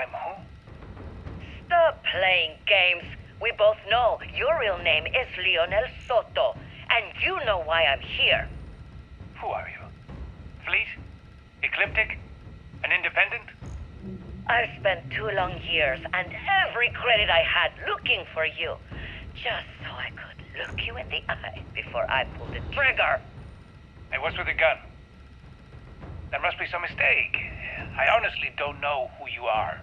I'm who? Stop playing games. We both know your real name is Lionel Soto, and you know why I'm here. Who are you? Fleet? Ecliptic? An independent? I've spent 2 long years and every credit I had looking for you, just so I could look you in the eye before I pulled the trigger. Hey, what's with the gun? There must be some mistake. I honestly don't know who you are.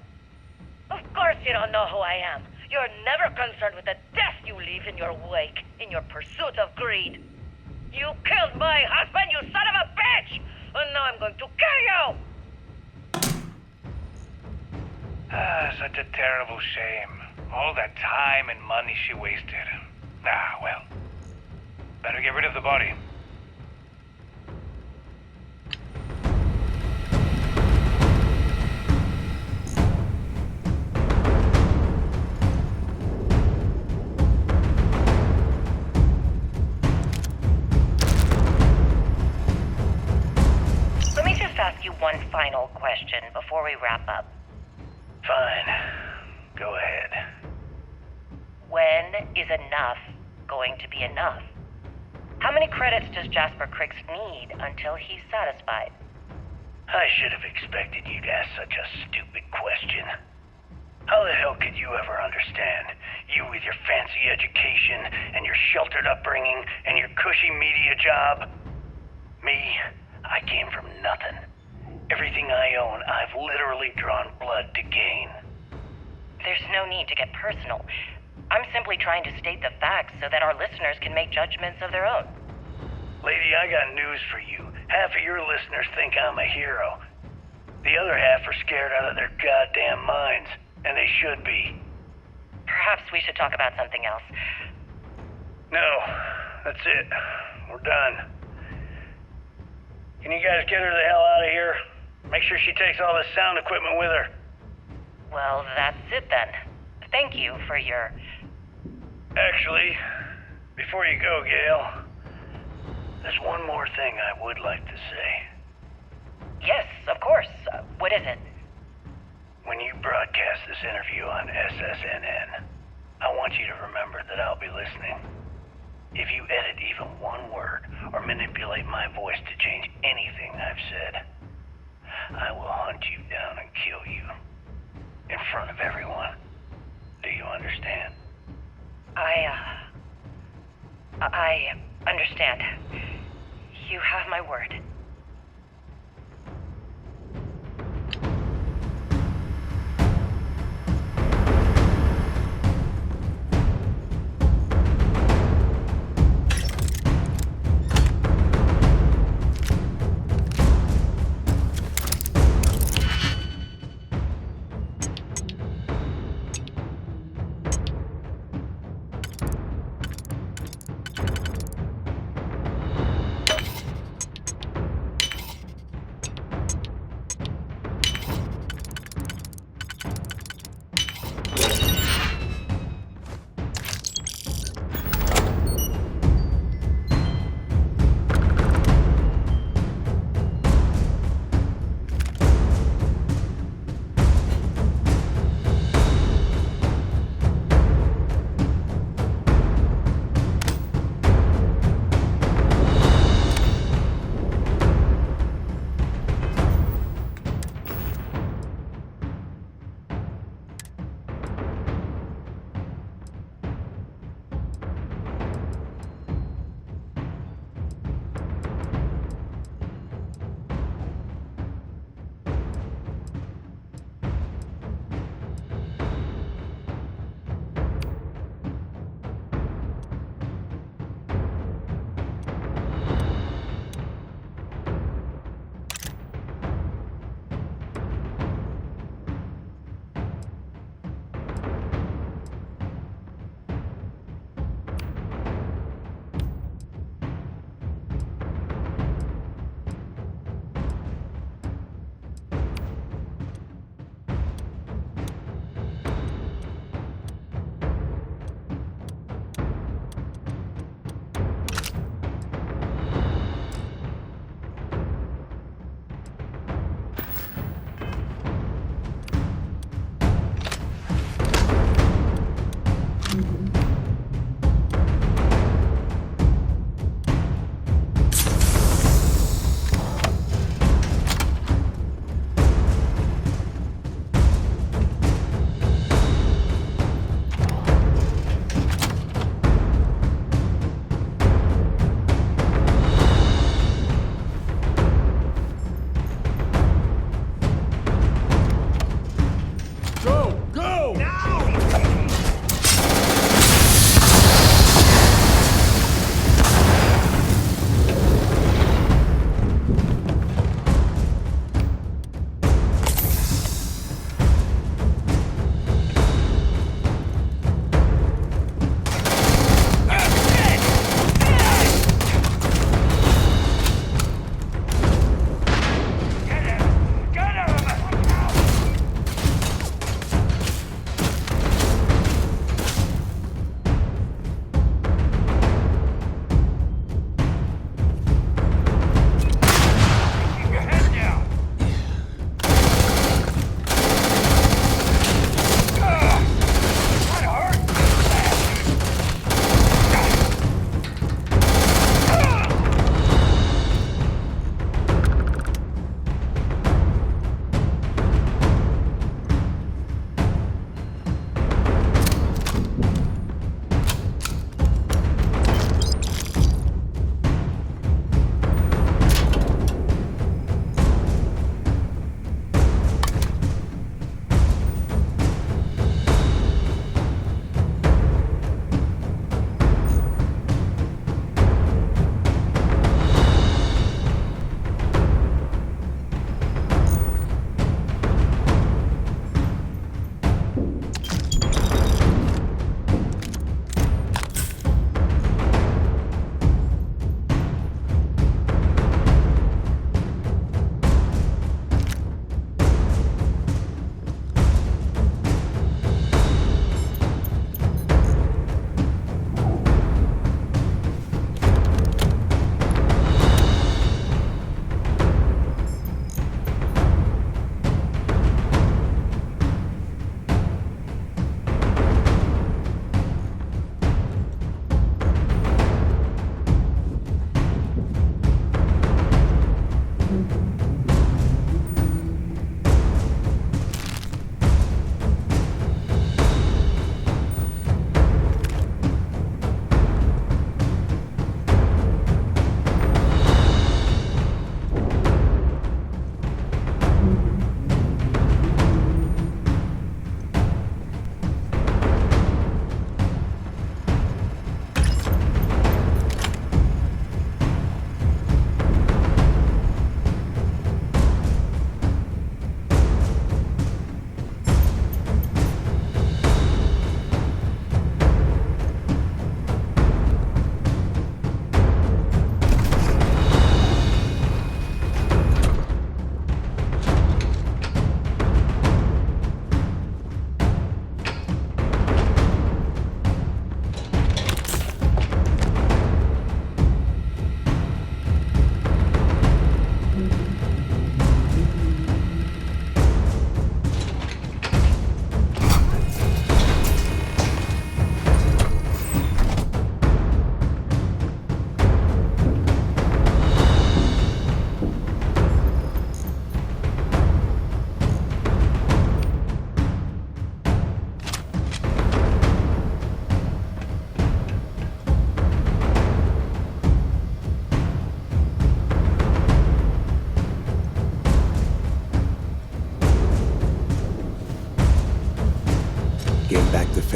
Of course you don't know who I am. You're never concerned with the death you leave in your wake, in your pursuit of greed. You killed my husband, you son of a bitch! And now I'm going to kill you! Such a terrible shame. All that time and money she wasted. Well. Better get rid of the body. Let me just ask you one final question before we wrap up. Fine. Go ahead. When is enough going to be enough? How many credits does Jasper Criggs need until he's satisfied? I should have expected you to ask such a stupid question. How the hell could you ever understand? You with your fancy education and your sheltered upbringing and your cushy media job. Me, I came from nothing. Everything I own, I've literally drawn blood to gain. There's no need to get personal. I'm simply trying to state the facts so that our listeners can make judgments of their own. Lady, I got news for you. Half of your listeners think I'm a hero. The other half are scared out of their goddamn minds, and they should be. Perhaps we should talk about something else. No, that's it. We're done. Can you guys get her the hell out of here? Make sure she takes all this sound equipment with her. Well, that's it then. Thank you for your... Actually, before you go, Gail, there's one more thing I would like to say. Yes, of course. What is it? When you broadcast this interview on SSNN, I want you to remember that I'll be listening. If you edit even one word or manipulate my voice to change anything I've said, I will hunt you down and kill you. In front of everyone. Do you understand? I understand. You have my word.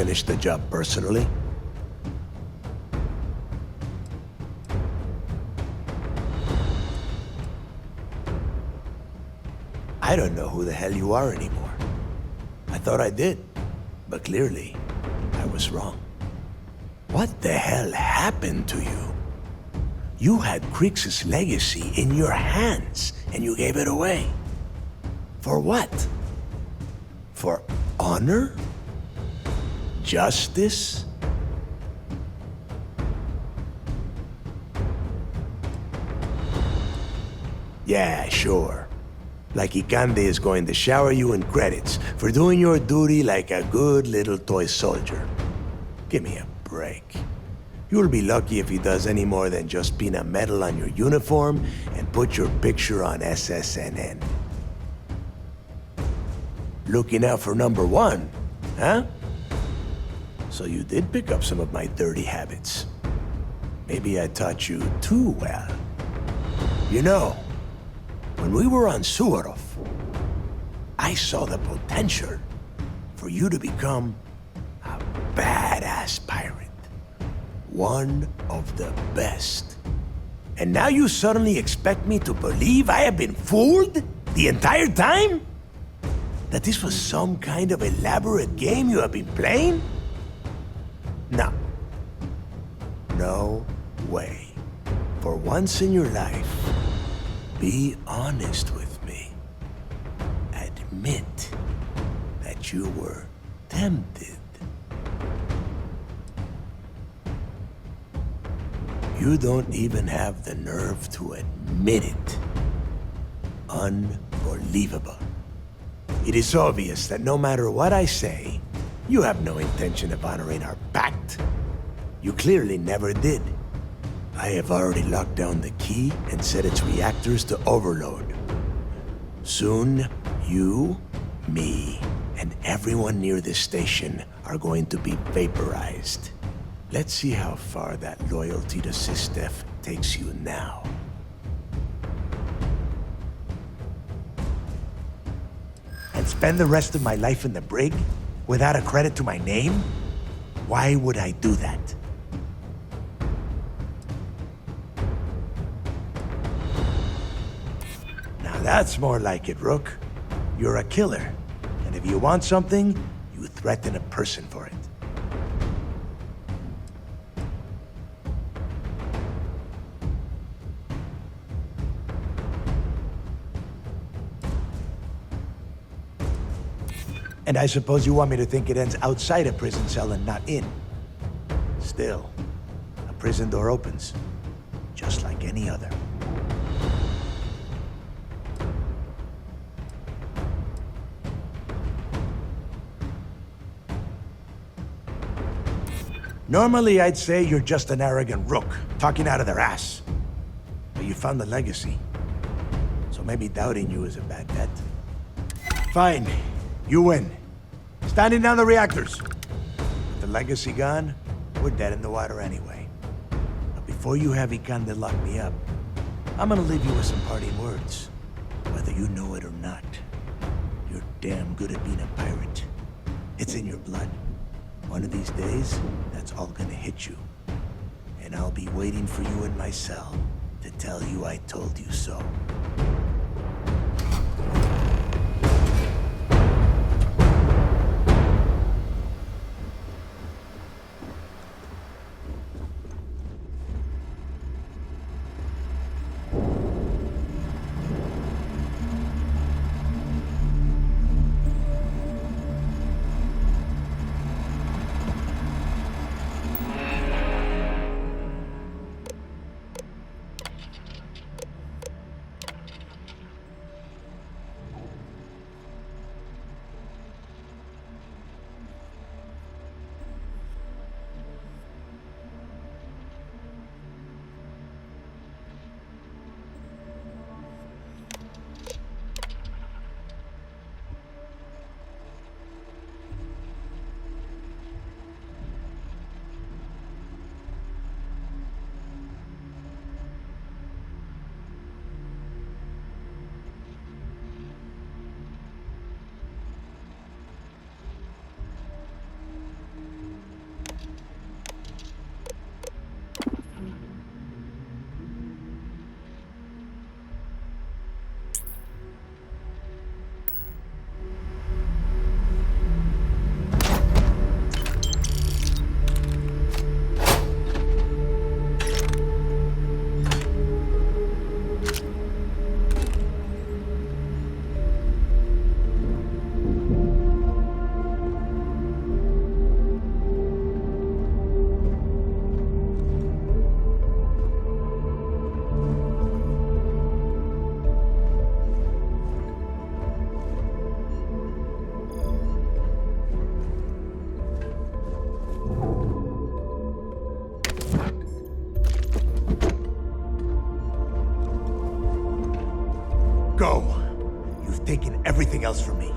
finish the job personally? I don't know who the hell you are anymore. I thought I did, but clearly, I was wrong. What the hell happened to you? You had Crix's legacy in your hands, and you gave it away. For what? For honor? Justice? Yeah, sure. Like Ikande is going to shower you in credits for doing your duty like a good little toy soldier. Give me a break. You'll be lucky if he does any more than just pin a medal on your uniform and put your picture on SSNN. Looking out for number one, huh? So you did pick up some of my dirty habits. Maybe I taught you too well. You know, when we were on Suarov, I saw the potential for you to become a badass pirate. One of the best. And now you suddenly expect me to believe I have been fooled the entire time? That this was some kind of elaborate game you have been playing? No. No way. For once in your life, be honest with me. Admit that you were tempted. You don't even have the nerve to admit it. Unbelievable. It is obvious that no matter what I say, you have no intention of honoring our pact. You clearly never did. I have already locked down the key and set its reactors to overload. Soon, you, me, and everyone near this station are going to be vaporized. Let's see how far that loyalty to Sistef takes you now. And spend the rest of my life in the brig without a credit to my name? Why would I do that? Now that's more like it, Rook. You're a killer, and if you want something, you threaten a person for it. And I suppose you want me to think it ends outside a prison cell and not in. Still, a prison door opens, just like any other. Normally, I'd say you're just an arrogant rook, talking out of their ass. But you found the legacy. So maybe doubting you is a bad bet. Fine. You win. Standing down the reactors. With the legacy gone, we're dead in the water anyway. But before you have Ikande lock me up, I'm gonna leave you with some parting words. Whether you know it or not, you're damn good at being a pirate. It's in your blood. One of these days, that's all gonna hit you. And I'll be waiting for you in my cell to tell you I told you so. everything else from me.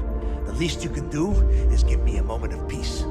The least you can do is give me a moment of peace.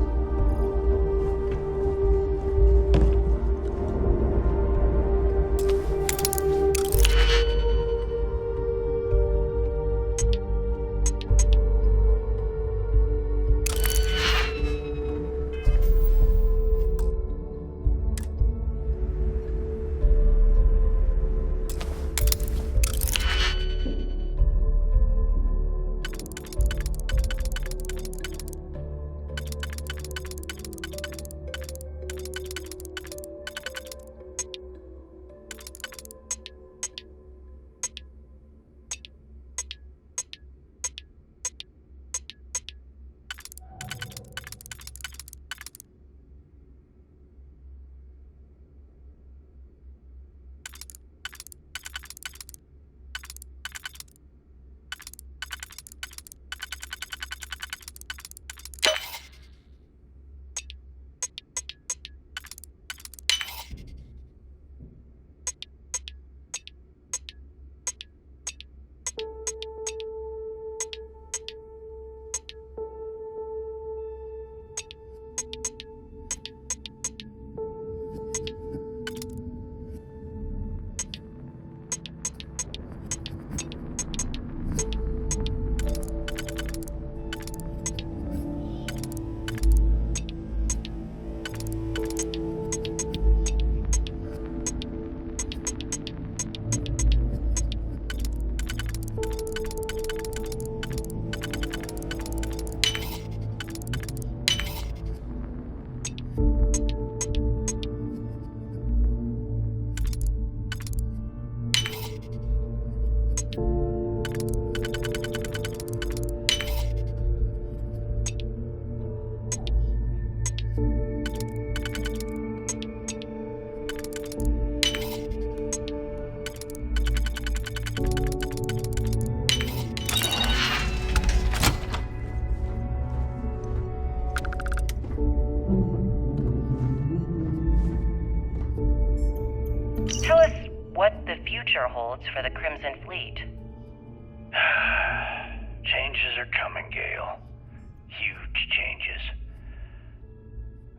Tell us what the future holds for the Crimson Fleet. Changes are coming, Gale. Huge changes.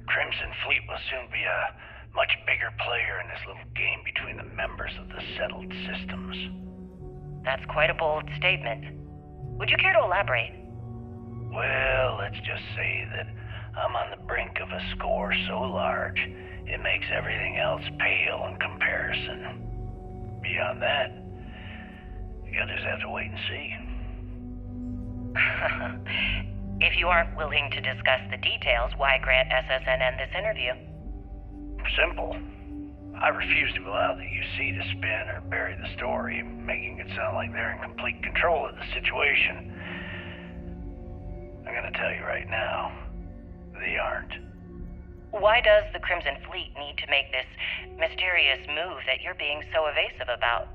Crimson Fleet will soon be a much bigger player in this little game between the members of the settled systems. That's quite a bold statement. Would you care to elaborate? Well, let's just say that I'm on the brink of a score so large, it makes everything else pale in comparison. Beyond that, you'll just have to wait and see. If you aren't willing to discuss the details, why grant SSNN this interview? Simple. I refuse to allow the UC to spin or bury the story, making it sound like they're in complete control of the situation. I'm gonna tell you right now, they aren't. Why does the Crimson Fleet need to make this mysterious move that you're being so evasive about?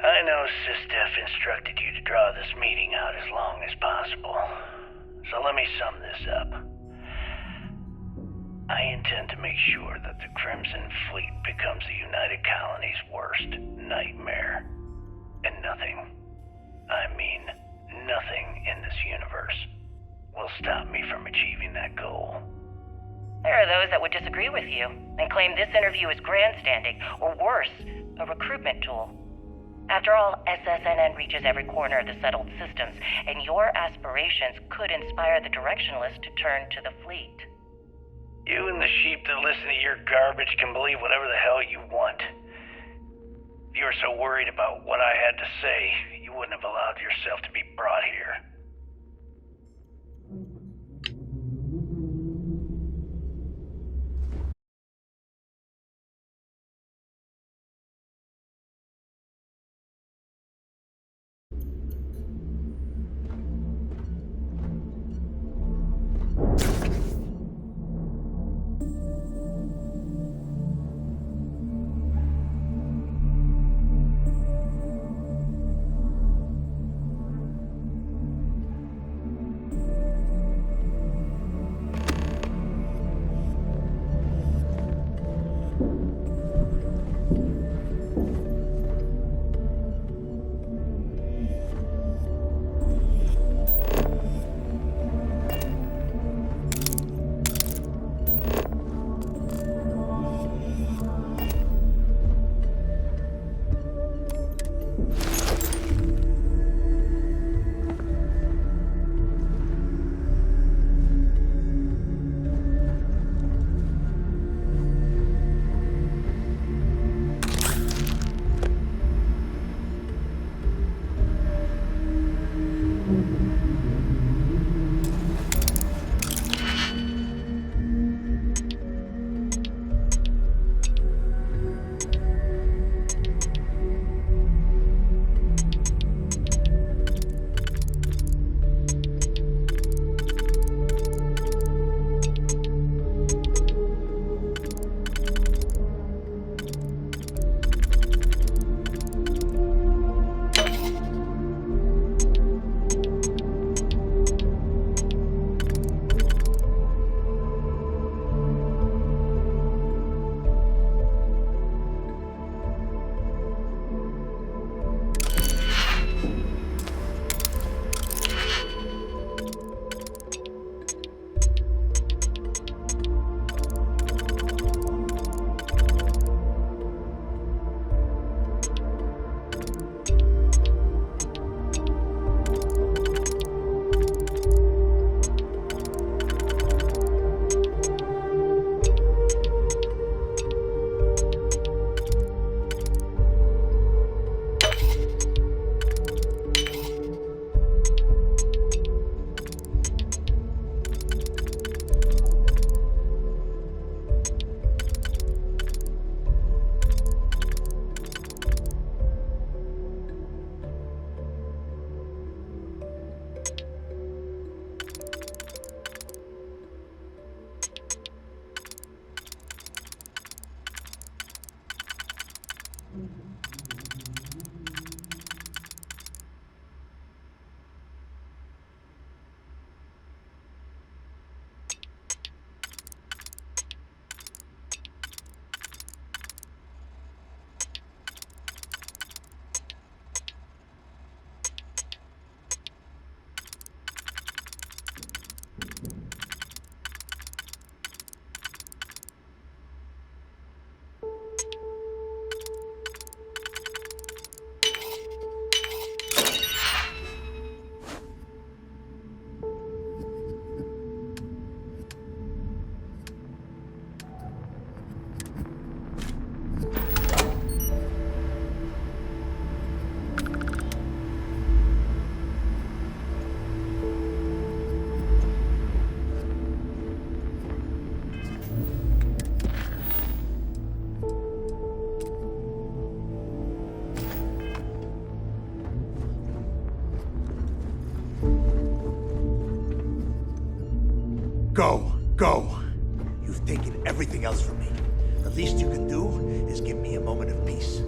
I know SysDef instructed you to draw this meeting out as long as possible. So let me sum this up. I intend to make sure that the Crimson Fleet becomes the United Colony's worst nightmare. And nothing, I mean nothing in this universe, will stop me from achieving that goal. There are those that would disagree with you and claim this interview is grandstanding, or worse, a recruitment tool. After all, SSNN reaches every corner of the settled systems, and your aspirations could inspire the Directionalists to turn to the fleet. You and the sheep that listen to your garbage can believe whatever the hell you want. If you were so worried about what I had to say, you wouldn't have allowed yourself to be brought here. Go. Go. You've taken everything else from me. The least you can do is give me a moment of peace.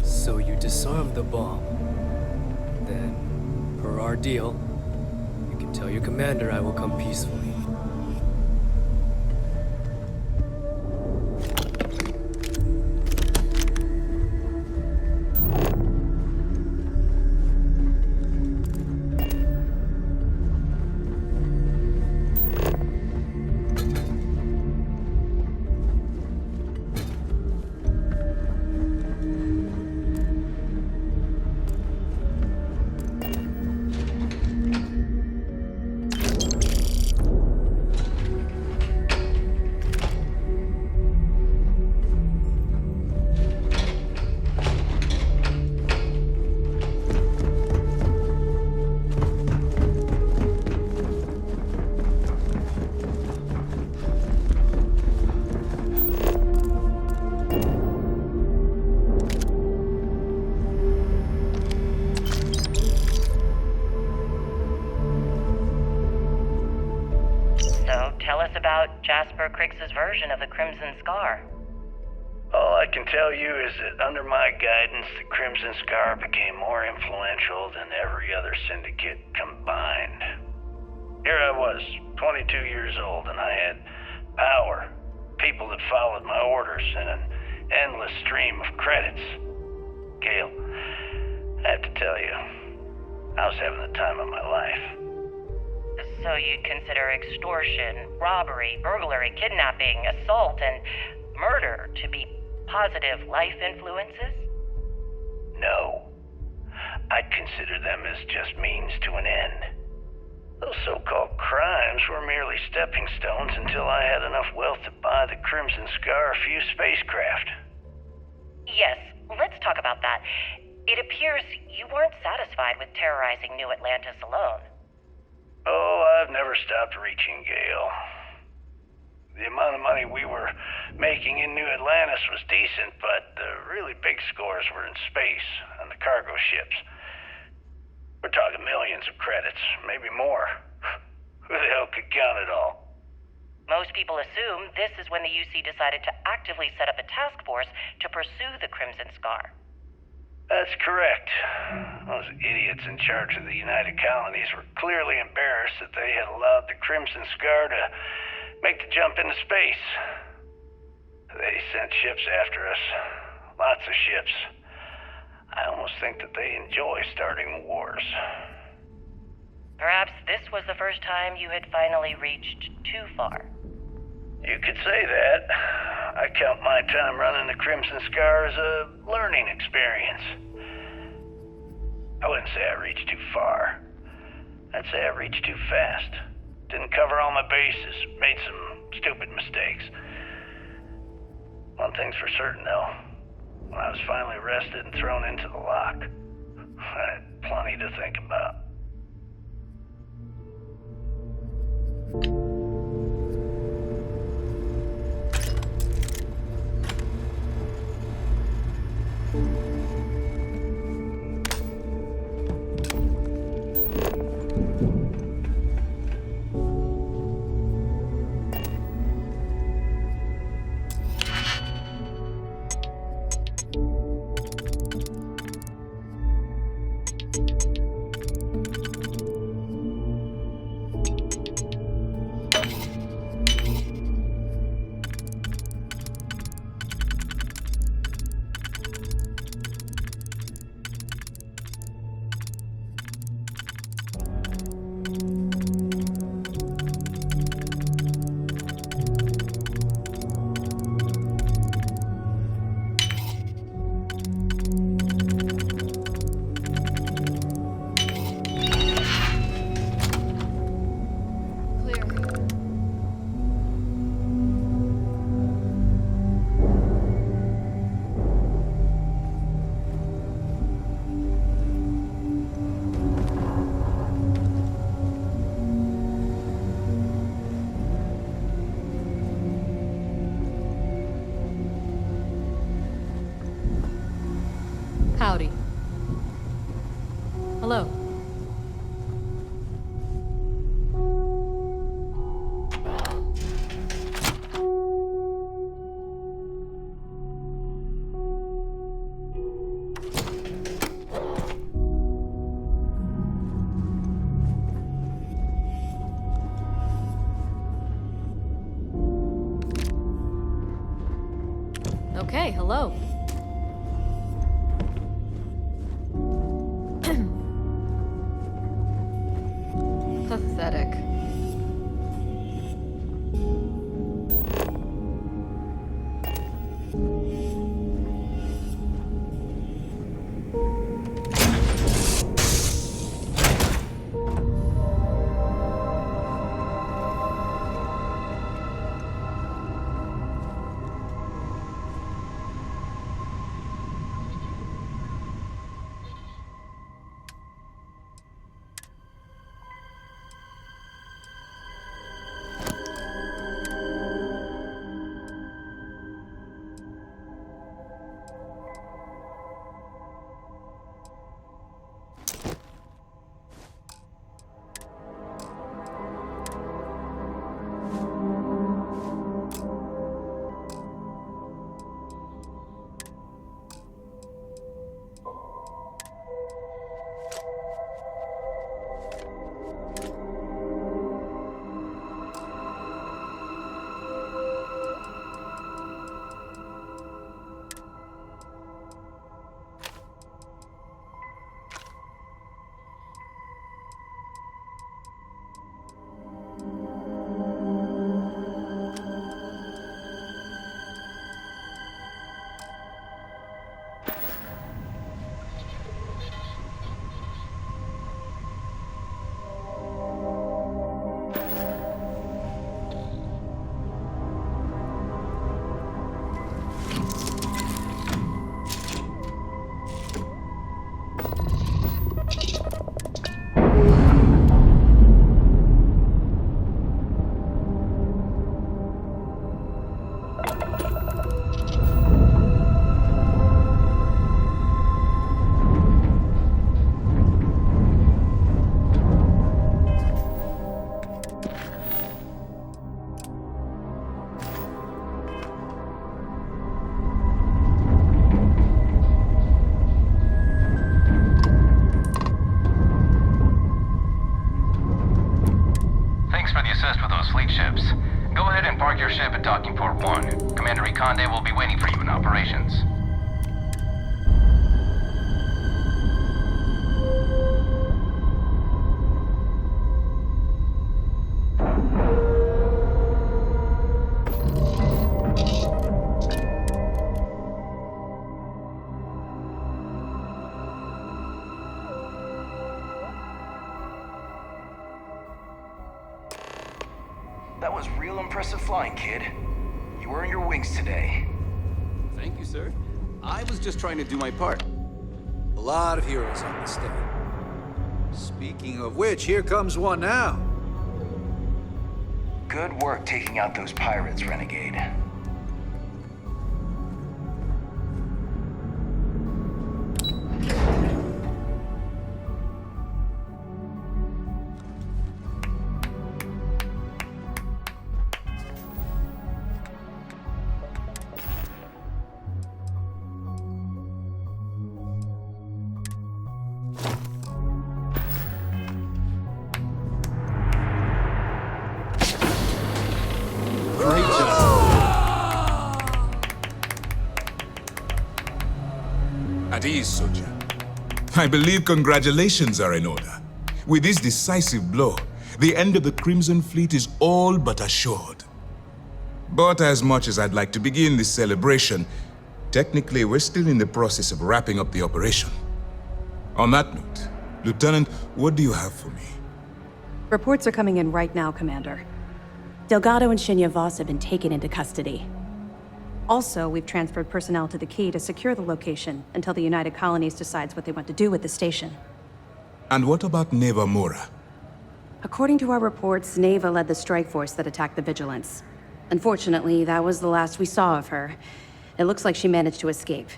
So you disarmed the bomb. Then, per our deal, you can tell your commander I will come peacefully. Tell us about Jasper Cricks's version of the Crimson Scar. All I can tell you is that under my guidance, the Crimson Scar became more influential than every other syndicate combined. Here I was, 22 years old, and I had power, people that followed my orders, and an endless stream of credits. Gale, I have to tell you, I was having the time of my life. So you'd consider extortion, robbery, burglary, kidnapping, assault, and murder to be positive life influences? No. I'd consider them as just means to an end. Those so-called crimes were merely stepping stones until I had enough wealth to buy the Crimson Scar a few spacecraft. Yes, let's talk about that. It appears you weren't satisfied with terrorizing New Atlantis alone. Oh, I've never stopped reaching, Gale. The amount of money we were making in New Atlantis was decent, but the really big scores were in space on the cargo ships. We're talking millions of credits, maybe more. Who the hell could count it all? Most people assume this is when the UC decided to actively set up a task force to pursue the Crimson Scar. That's correct. Those idiots in charge of the United Colonies were clearly embarrassed that they had allowed the Crimson Scar to make the jump into space. They sent ships after us. Lots of ships. I almost think that they enjoy starting wars. Perhaps this was the first time you had finally reached too far. You could say that. I count my time running the Crimson Scar as a learning experience. I wouldn't say I reached too far. I'd say I reached too fast. Didn't cover all my bases. Made some stupid mistakes. One thing's for certain, though. When I was finally arrested and thrown into the lock, I had plenty to think about. Howdy. Hello. Okay, hello. Pathetic. docking port 1. Commander Ikonde will be waiting for you in operations. That was real impressive flying, kid. You earned your wings today. Thank you, sir. I was just trying to do my part. A lot of heroes on this day. Speaking of which, here comes one now. Good work taking out those pirates, Renegade. At ease, soldier. I believe congratulations are in order. With this decisive blow, the end of the Crimson Fleet is all but assured. But as much as I'd like to begin this celebration, technically we're still in the process of wrapping up the operation. On that note, Lieutenant, what do you have for me? Reports are coming in right now, Commander. Delgado and Shinya Voss have been taken into custody. Also, we've transferred personnel to the Key to secure the location until the United Colonies decides what they want to do with the station. And what about Neva Mora? According to our reports, Neva led the strike force that attacked the Vigilance. Unfortunately, that was the last we saw of her. It looks like she managed to escape.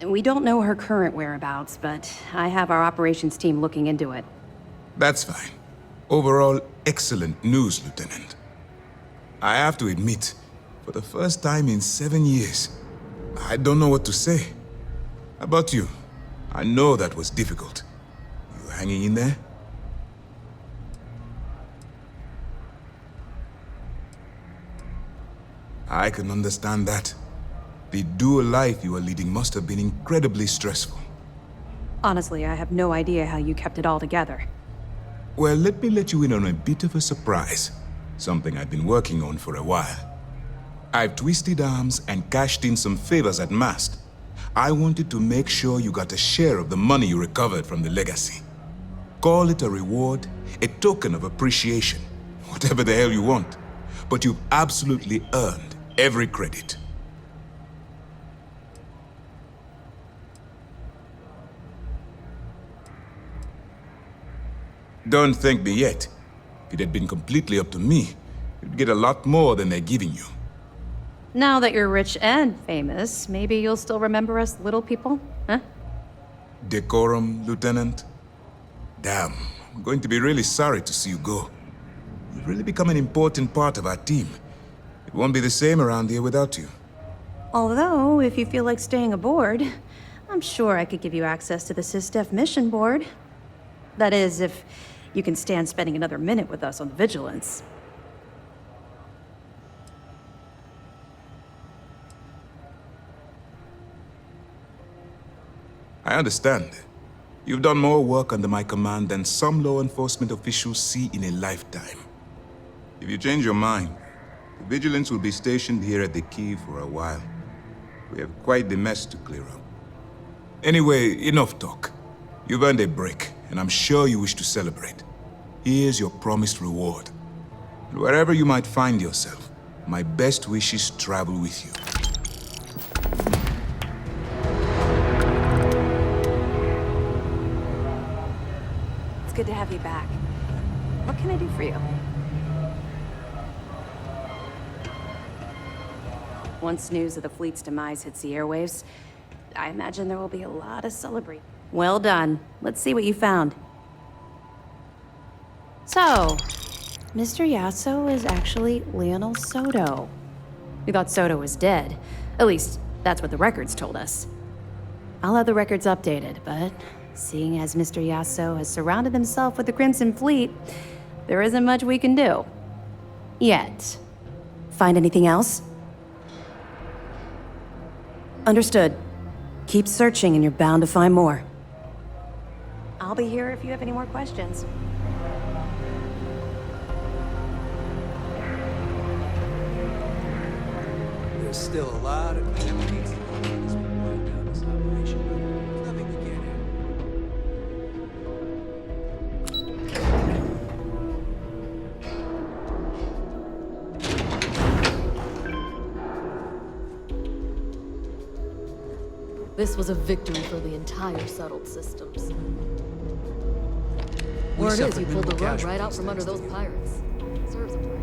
We don't know her current whereabouts, but I have our operations team looking into it. That's fine. Overall, excellent news, Lieutenant. I have to admit, for the first time in 7 years, I don't know what to say. How about you? I know that was difficult. You hanging in there? I can understand that. The dual life you are leading must have been incredibly stressful. Honestly, I have no idea how you kept it all together. Well, let me let you in on a bit of a surprise. Something I've been working on for a while. I've twisted arms and cashed in some favors at Mast. I wanted to make sure you got a share of the money you recovered from the legacy. Call it a reward, a token of appreciation, whatever the hell you want. But you've absolutely earned every credit. Don't thank me yet. If it had been completely up to me, you'd get a lot more than they're giving you. Now that you're rich and famous, maybe you'll still remember us little people, huh? Decorum, Lieutenant? Damn, I'm going to be really sorry to see you go. You've really become an important part of our team. It won't be the same around here without you. Although, if you feel like staying aboard, I'm sure I could give you access to the SysDef mission board. That is, if you can stand spending another minute with us on the Vigilance. I understand. You've done more work under my command than some law enforcement officials see in a lifetime. If you change your mind, the Vigilance will be stationed here at the Key for a while. We have quite the mess to clear up. Anyway, enough talk. You've earned a break, and I'm sure you wish to celebrate. Here's your promised reward. And wherever you might find yourself, my best wishes travel with you. It's good to have you back. What can I do for you? Once news of the fleet's demise hits the airwaves, I imagine there will be a lot of celebrating. Well done. Let's see what you found. So, Mr. Yasso is actually Lionel Soto. We thought Soto was dead. At least, that's what the records told us. I'll have the records updated, but seeing as Mr. Yasso has surrounded himself with the Crimson Fleet, there isn't much we can do. Yet. Find anything else? Understood. Keep searching and you're bound to find more. I'll be here if you have any more questions. There's still a lot of enemies as we wind down this operation. There's nothing we can't handle. This was a victory for the entire settled systems. We Word is suffered you pulled the minimal rug right out casualties from under thanks those to you. pirates. Serves them right.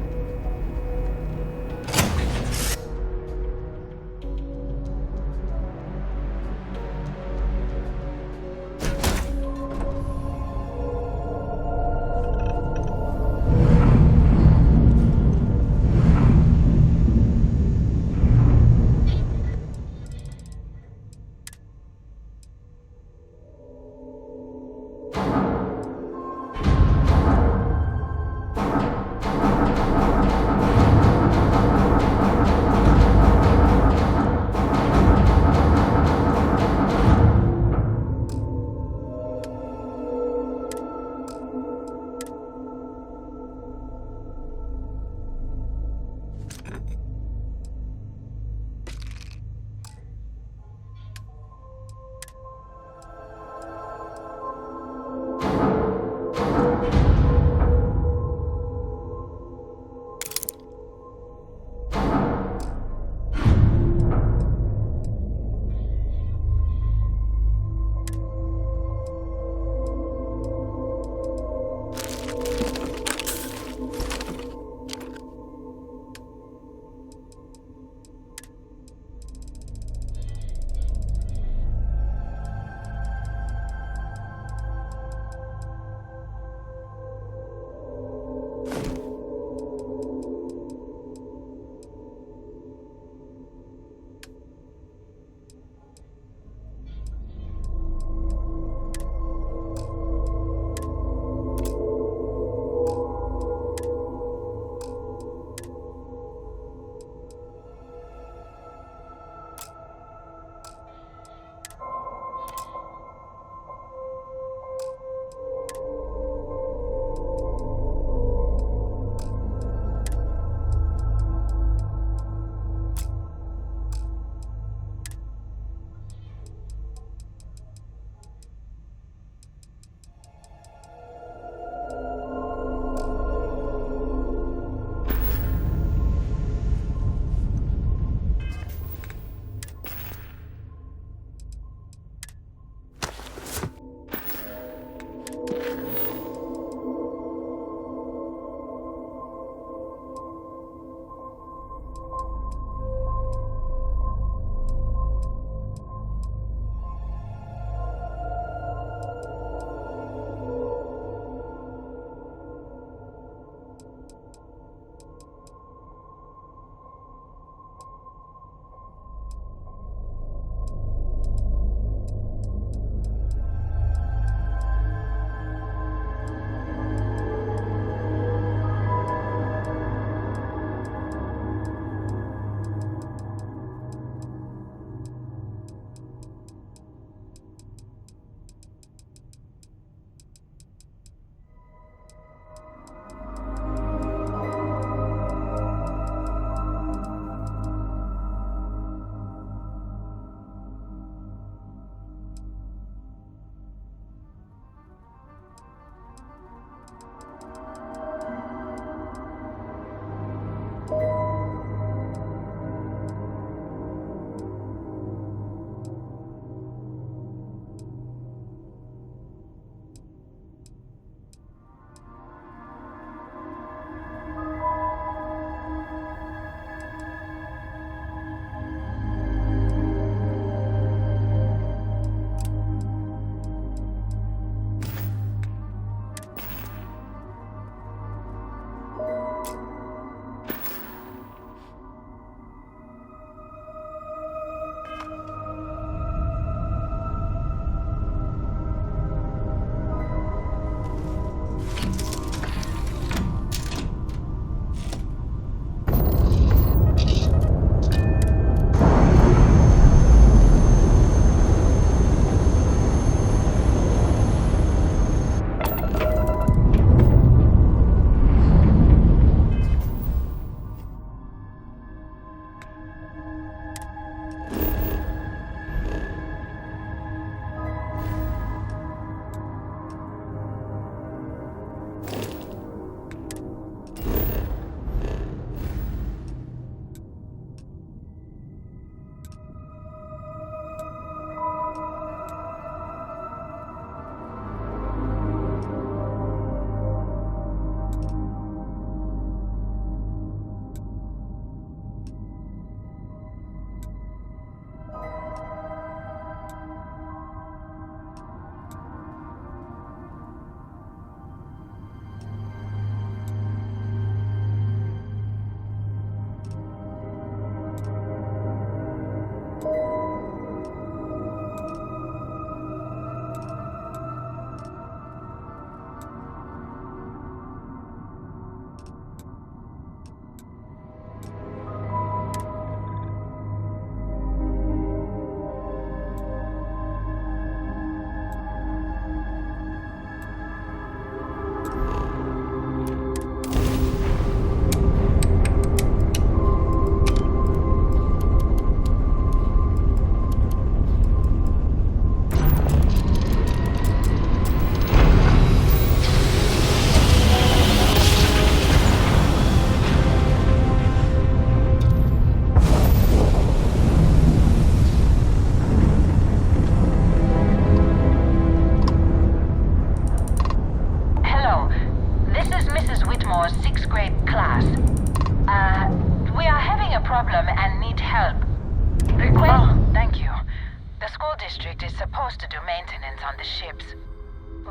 district is supposed to do maintenance on the ships.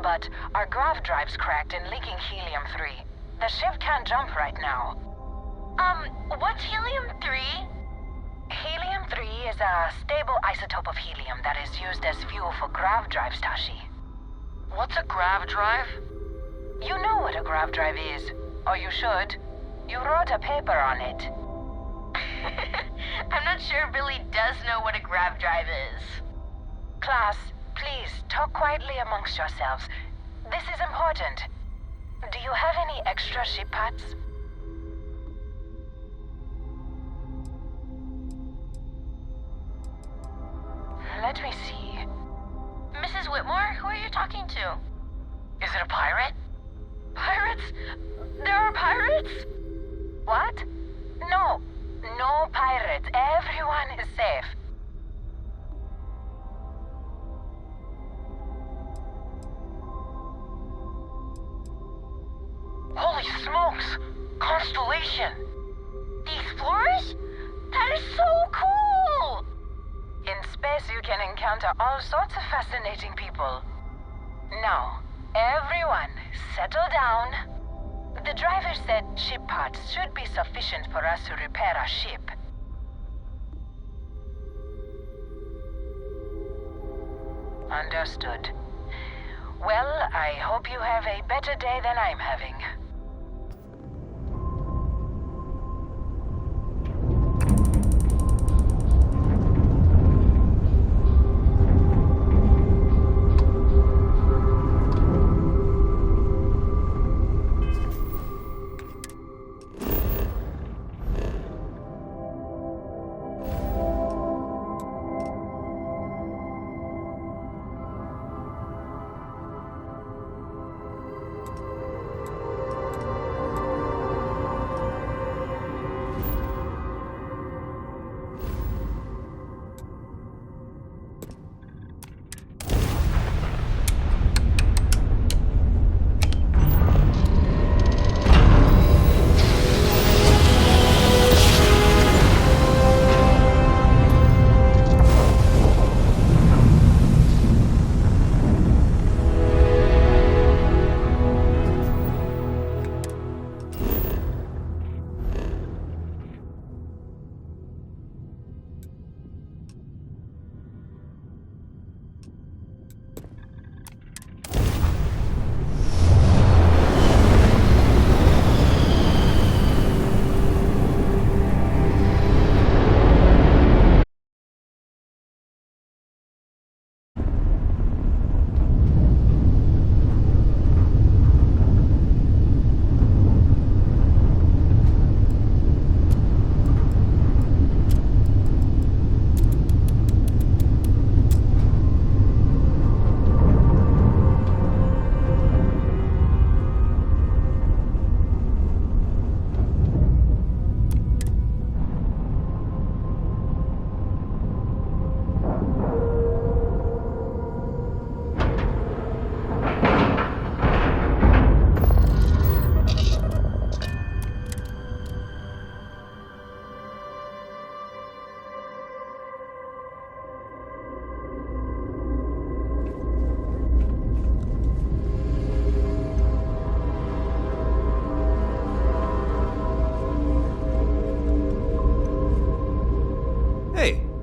But our grav drive's cracked and leaking helium-3. The ship can't jump right now. What's helium-3? Helium-3 is a stable isotope of helium that is used as fuel for grav drives, Tashi. What's a grav drive? You know what a grav drive is, or you should. You wrote a paper on it. I'm not sure Billy does know what a grav drive is. Class, please talk quietly amongst yourselves. This is important. Do you have any extra ship parts? Let me see. Mrs. Whitmore, who are you talking to? Is it a pirate? Pirates? There are pirates? What? No. No pirates. Everyone is safe. Holy smokes! Constellation! The Explorers? That is so cool! In space, you can encounter all sorts of fascinating people. Now, everyone, settle down. The driver said ship parts should be sufficient for us to repair our ship. Understood. Well, I hope you have a better day than I'm having.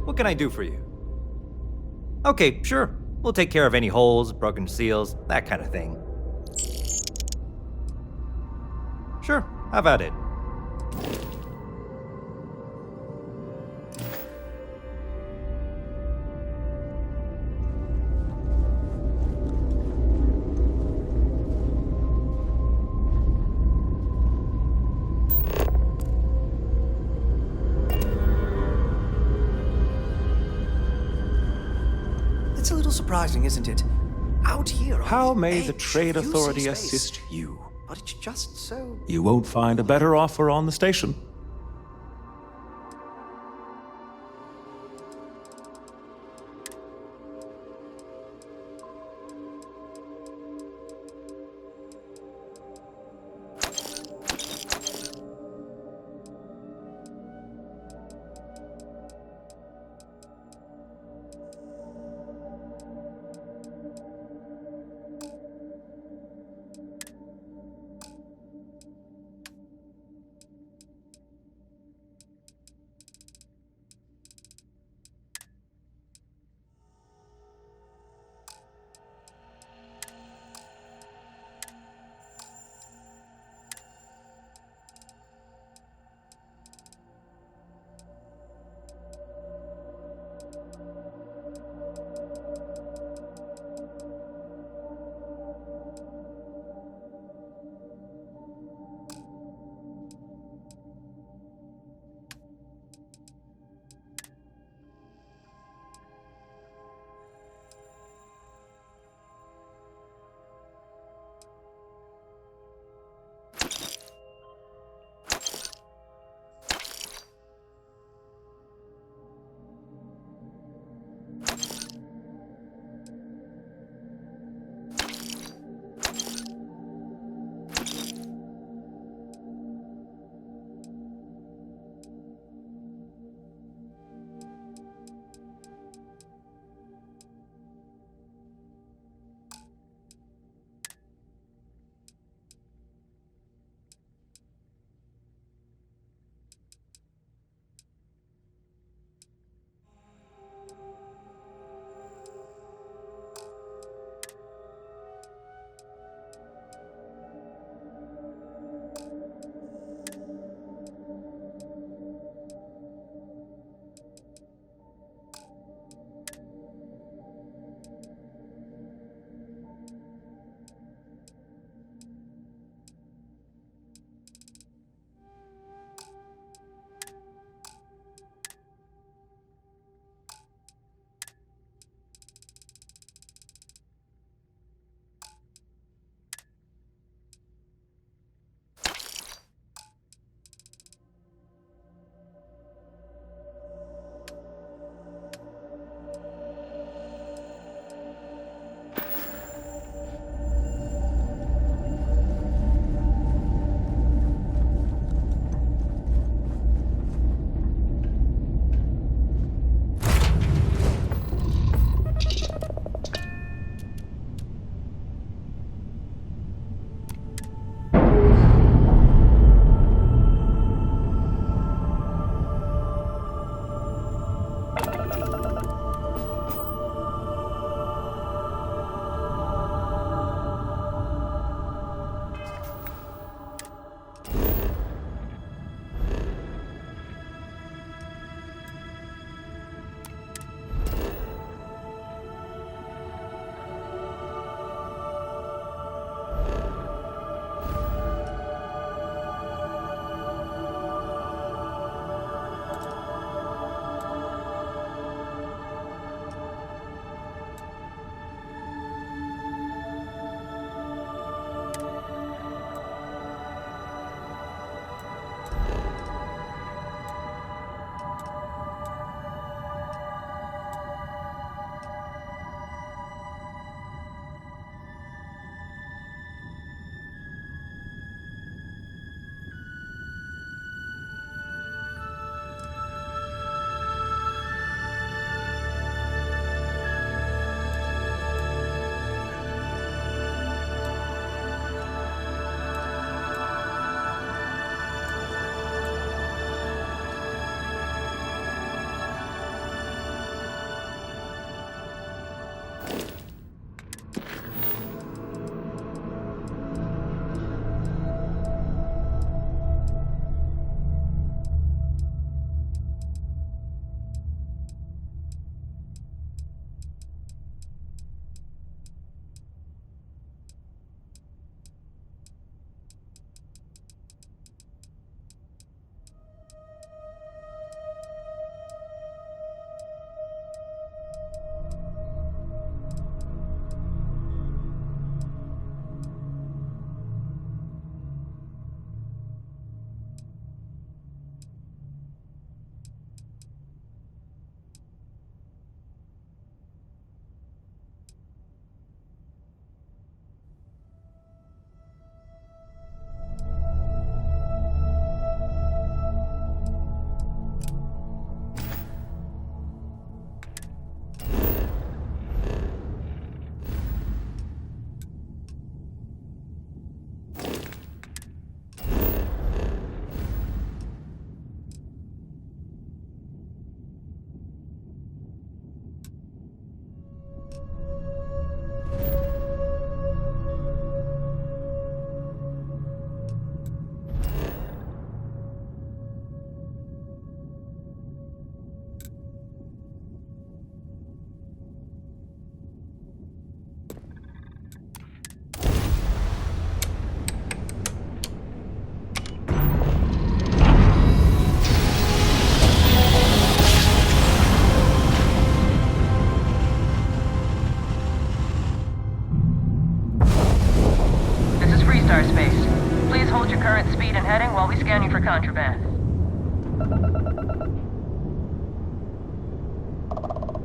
What can I do for you? Okay, sure. We'll take care of any holes, broken seals, that kind of thing. Sure, how about it? It's a little surprising, isn't it? Out here on How the may the edge Trade of UC Authority space. assist you? But it's just so... You won't find a better offer on the station.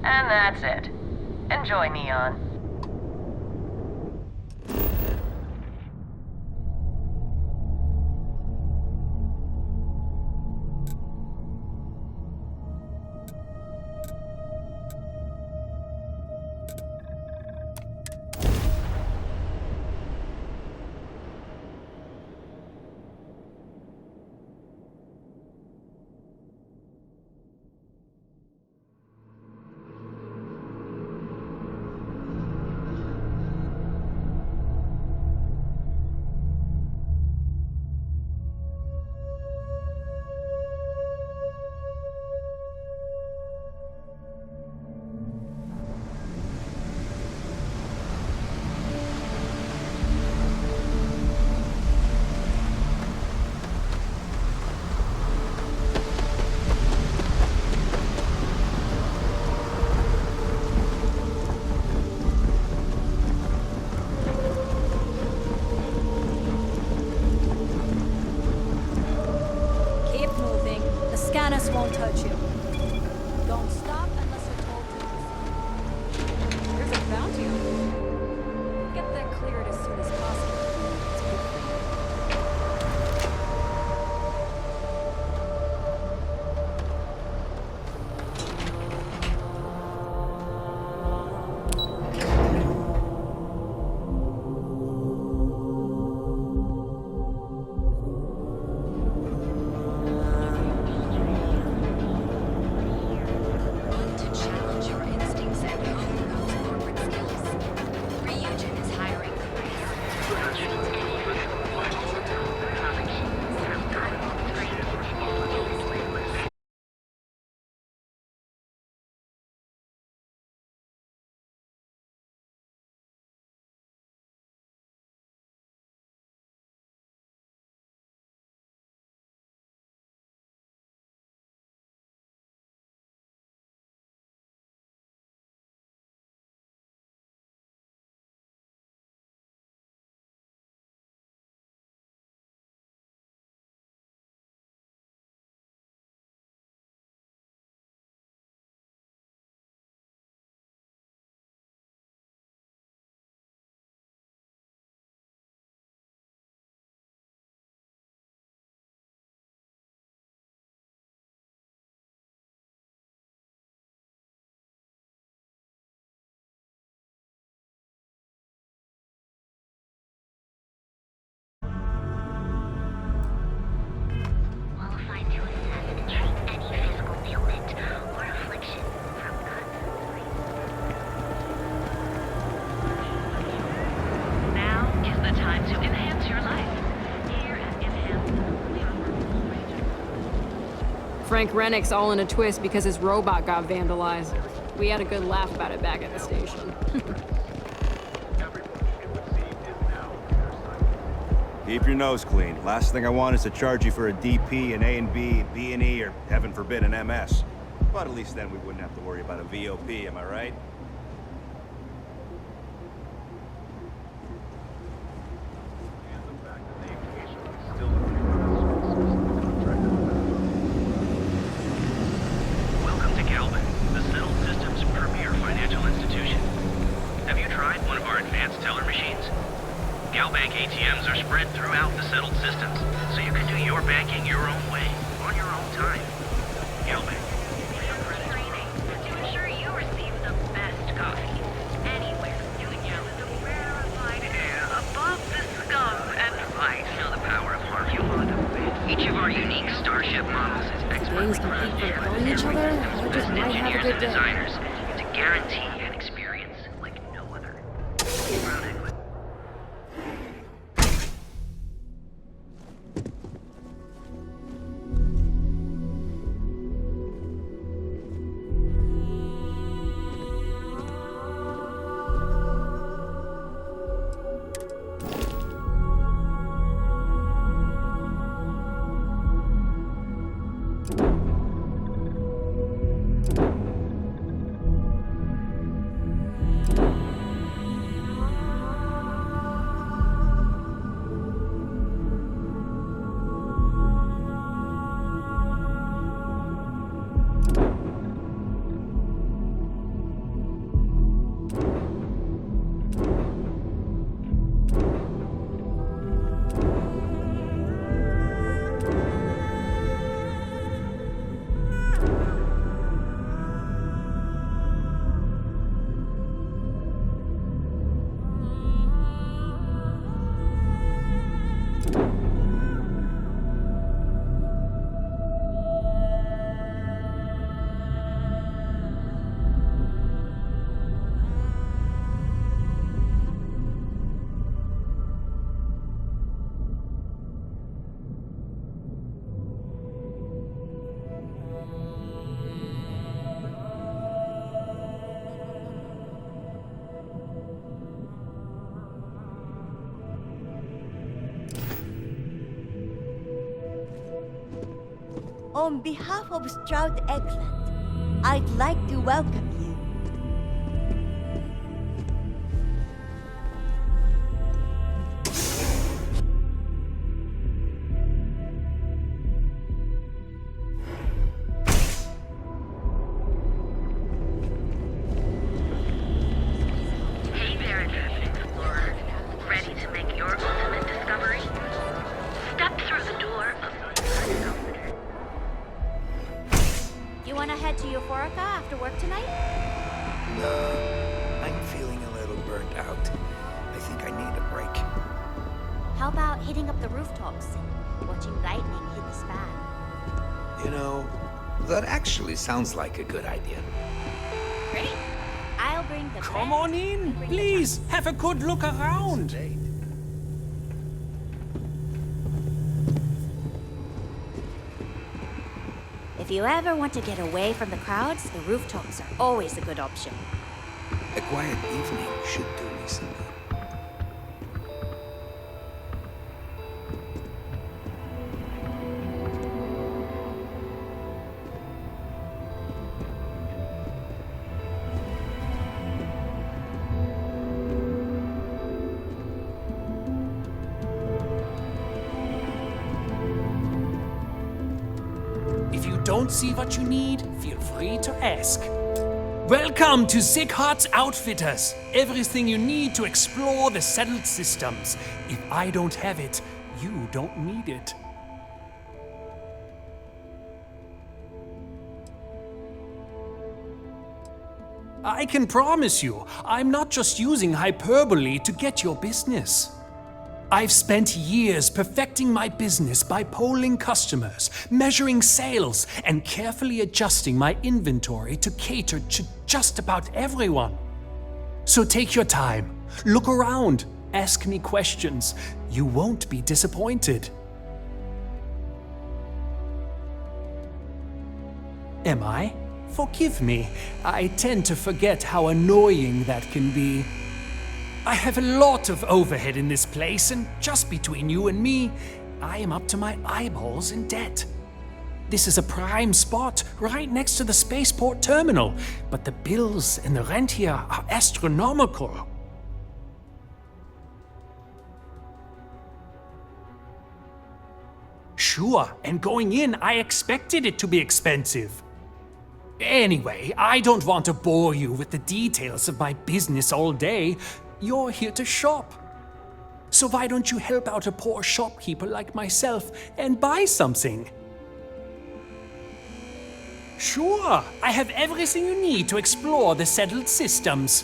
And that's it. Enjoy, Neon. Scanners won't touch you. Don't stop unless you're told to. There's a bounty on you. Get that cleared as soon as possible. It's good for you. Frank Rennick's all in a twist because his robot got vandalized. We had a good laugh about it back at the station. Keep your nose clean. Last thing I want is to charge you for a DP, an A and B, B and E, or heaven forbid, an MS. But at least then we wouldn't have to worry about a VOP, am I right? ATMs are spread throughout the settled systems, so you can do your banking your own way, on your own time. Galbank. Training to ensure you receive the best coffee anywhere. Union is a rarefied air above the scum and right. Feel the power of harmony. Each of our unique Starship models is expertly run Gangs compete for killing each other? I just might have a good day. Designers to guarantee an experience like no other. On behalf of Stroud Eggland, I'd like to welcome you. Hey there, advanced explorer. Ready to make your ultimate discovery? Step through the door of You want to head to Euphorica after work tonight? No, I'm feeling a little burnt out. I think I need a break. How about hitting up the rooftops and watching lightning hit the span? You know, that actually sounds like a good idea. Great. I'll bring the Come on in, please. Have a good look around. If you ever want to get away from the crowds, the rooftops are always a good option. A quiet evening should do me some good. If you don't see what you need, feel free to ask. Welcome to Sickhart's Outfitters. Everything you need to explore the settled systems. If I don't have it, you don't need it. I can promise you, I'm not just using hyperbole to get your business. I've spent years perfecting my business by polling customers, measuring sales, and carefully adjusting my inventory to cater to just about everyone. So take your time, look around, ask me questions. You won't be disappointed. Am I? Forgive me. I tend to forget how annoying that can be. I have a lot of overhead in this place, and just between you and me, I am up to my eyeballs in debt. This is a prime spot, right next to the spaceport terminal, but the bills and the rent here are astronomical. Sure, and going in, I expected it to be expensive. Anyway, I don't want to bore you with the details of my business all day. You're here to shop. So why don't you help out a poor shopkeeper like myself and buy something? Sure, I have everything you need to explore the settled systems.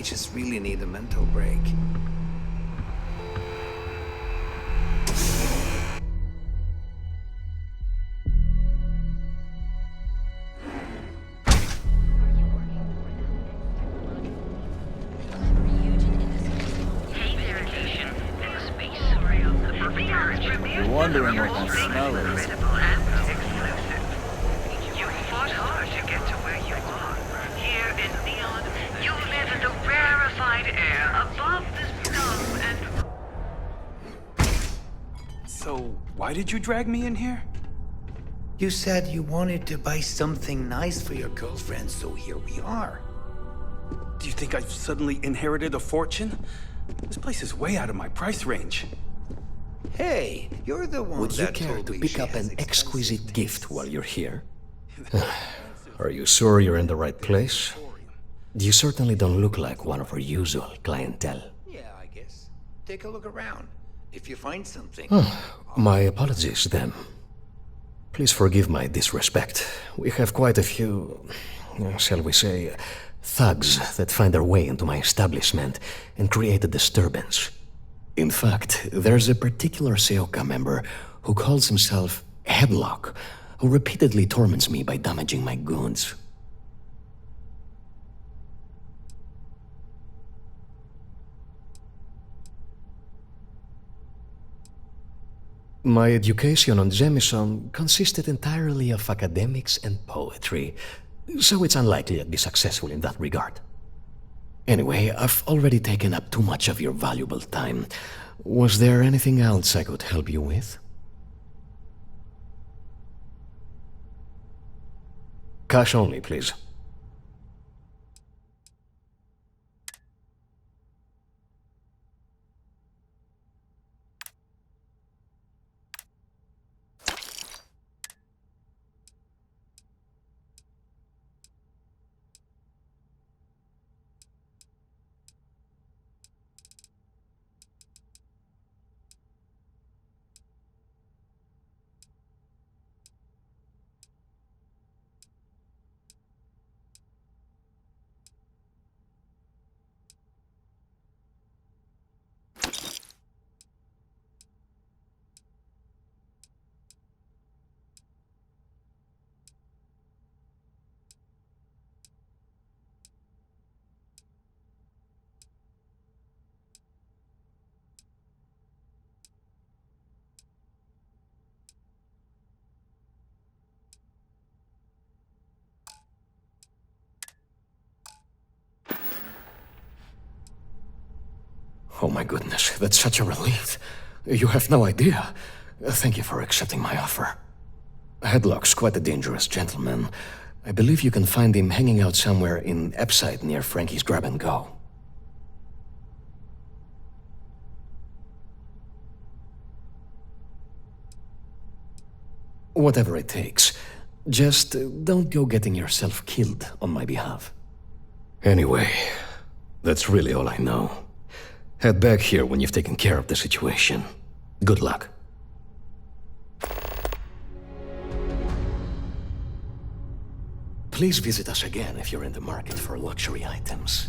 just really need a mental break. You're wondering what that smell is. You fought hard to get to where you are. Here in Neon, you live in the rarefied air above the snow and... So, why did you drag me in here? You said you wanted to buy something nice for your girlfriend, so here we are. Do you think I've suddenly inherited a fortune? This place is way out of my price range. Hey, you're the one Would you that care told to me pick she up has an exquisite gift while you're here? Are Are you sure you're in the right place? You certainly don't look like one of our usual clientele. Yeah, I guess. Take a look around. If you find something... My apologies, then. Please forgive my disrespect. We have quite a few, shall we say, thugs that find their way into my establishment and create a disturbance. In fact, there's a particular Seoka member who calls himself Headlock, who repeatedly torments me by damaging my goods. My education on Jemison consisted entirely of academics and poetry, so it's unlikely I'd be successful in that regard. Anyway, I've already taken up too much of your valuable time. Was there anything else I could help you with? Cash only, please. Oh my goodness, that's such a relief. You have no idea. Thank you for accepting my offer. Headlock's quite a dangerous gentleman. I believe you can find him hanging out somewhere in Epside near Frankie's Grab and Go. Whatever it takes. Just don't go getting yourself killed on my behalf. Anyway, that's really all I know. Head back here when you've taken care of the situation. Good luck. Please visit us again if you're in the market for luxury items.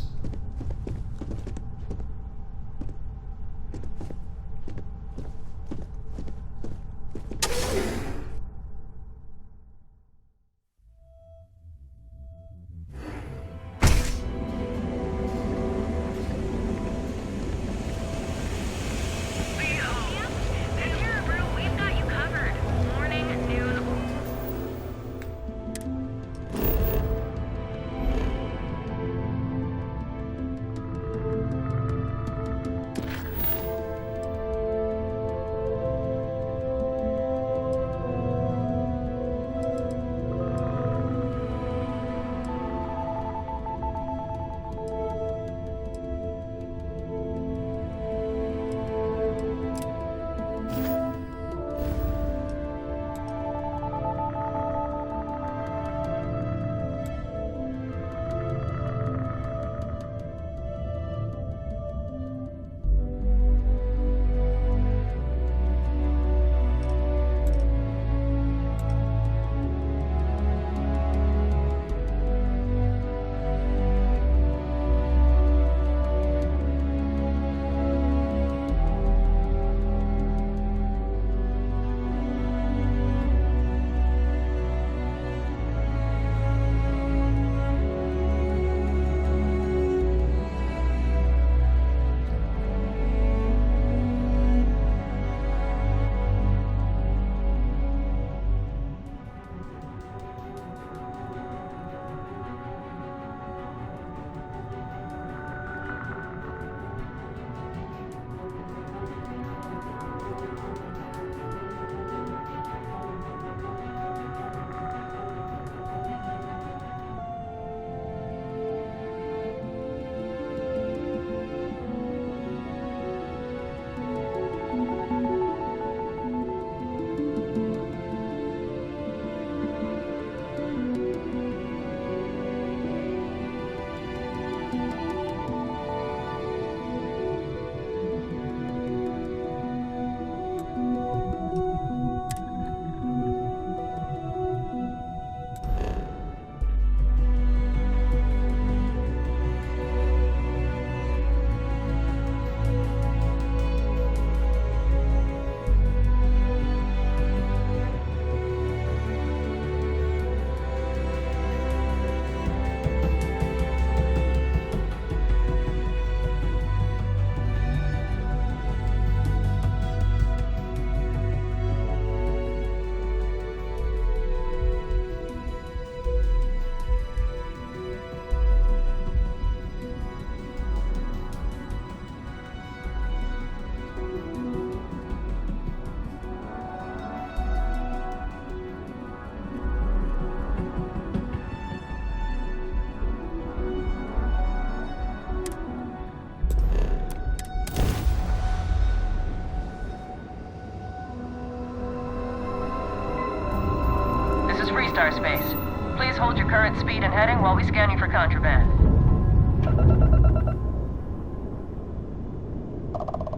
Please hold your current speed and heading while we scan you for contraband.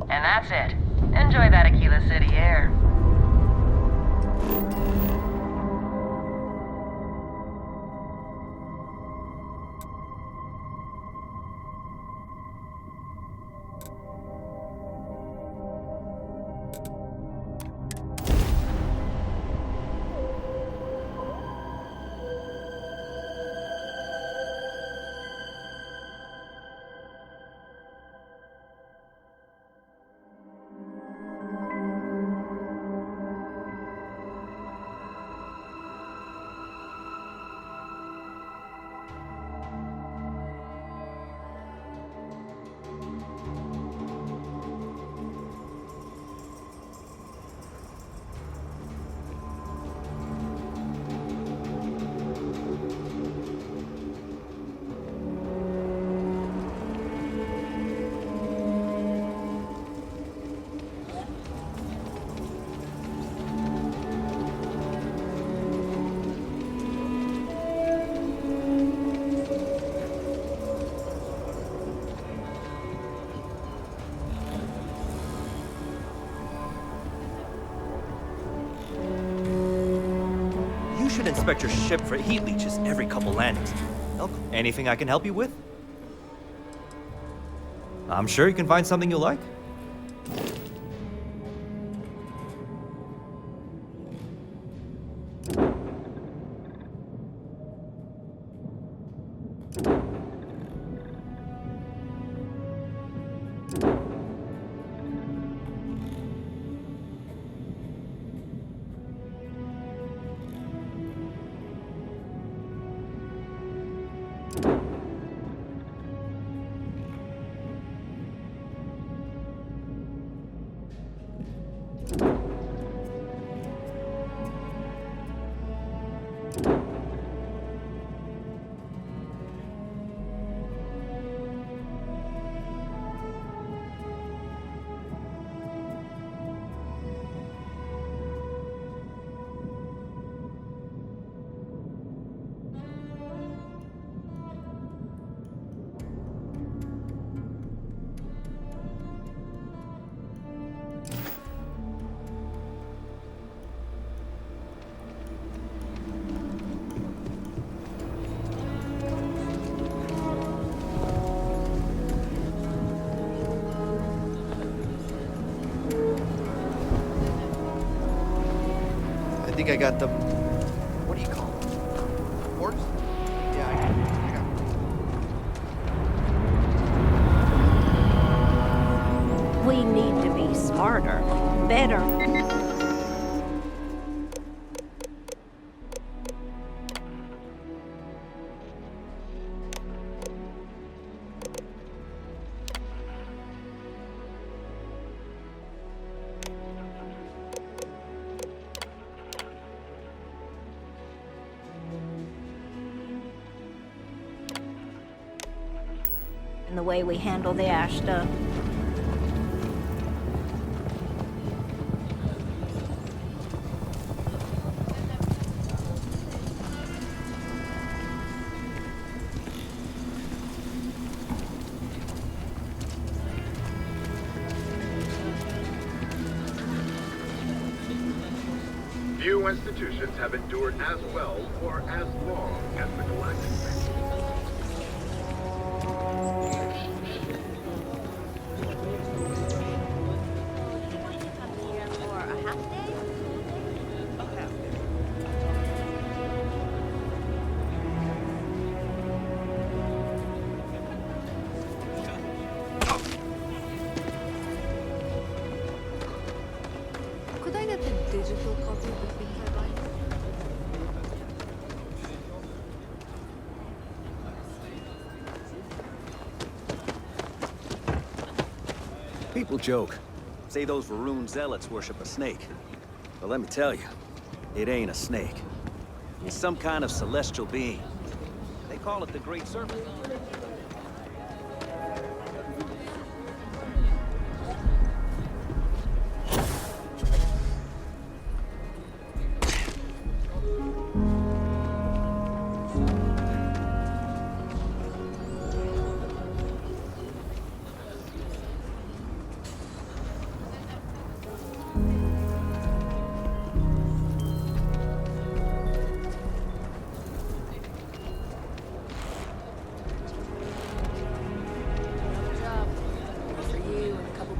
And that's it. Enjoy that Aquila City air. Inspect your ship for heat leeches every couple landings. Elko, anything I can help you with? I'm sure you can find something you'll like. I think I got the... What do you call them? Ports? Yeah, I got We need to be smarter, better. In the way we handle the ash stuff. Few institutions have endured as well or as long as the Galactic Bank. Could I get the digital copy of the thing I buy? People joke. Say those Varun zealots worship a snake. But let me tell you, it ain't a snake. It's some kind of celestial being. They call it the Great Serpent.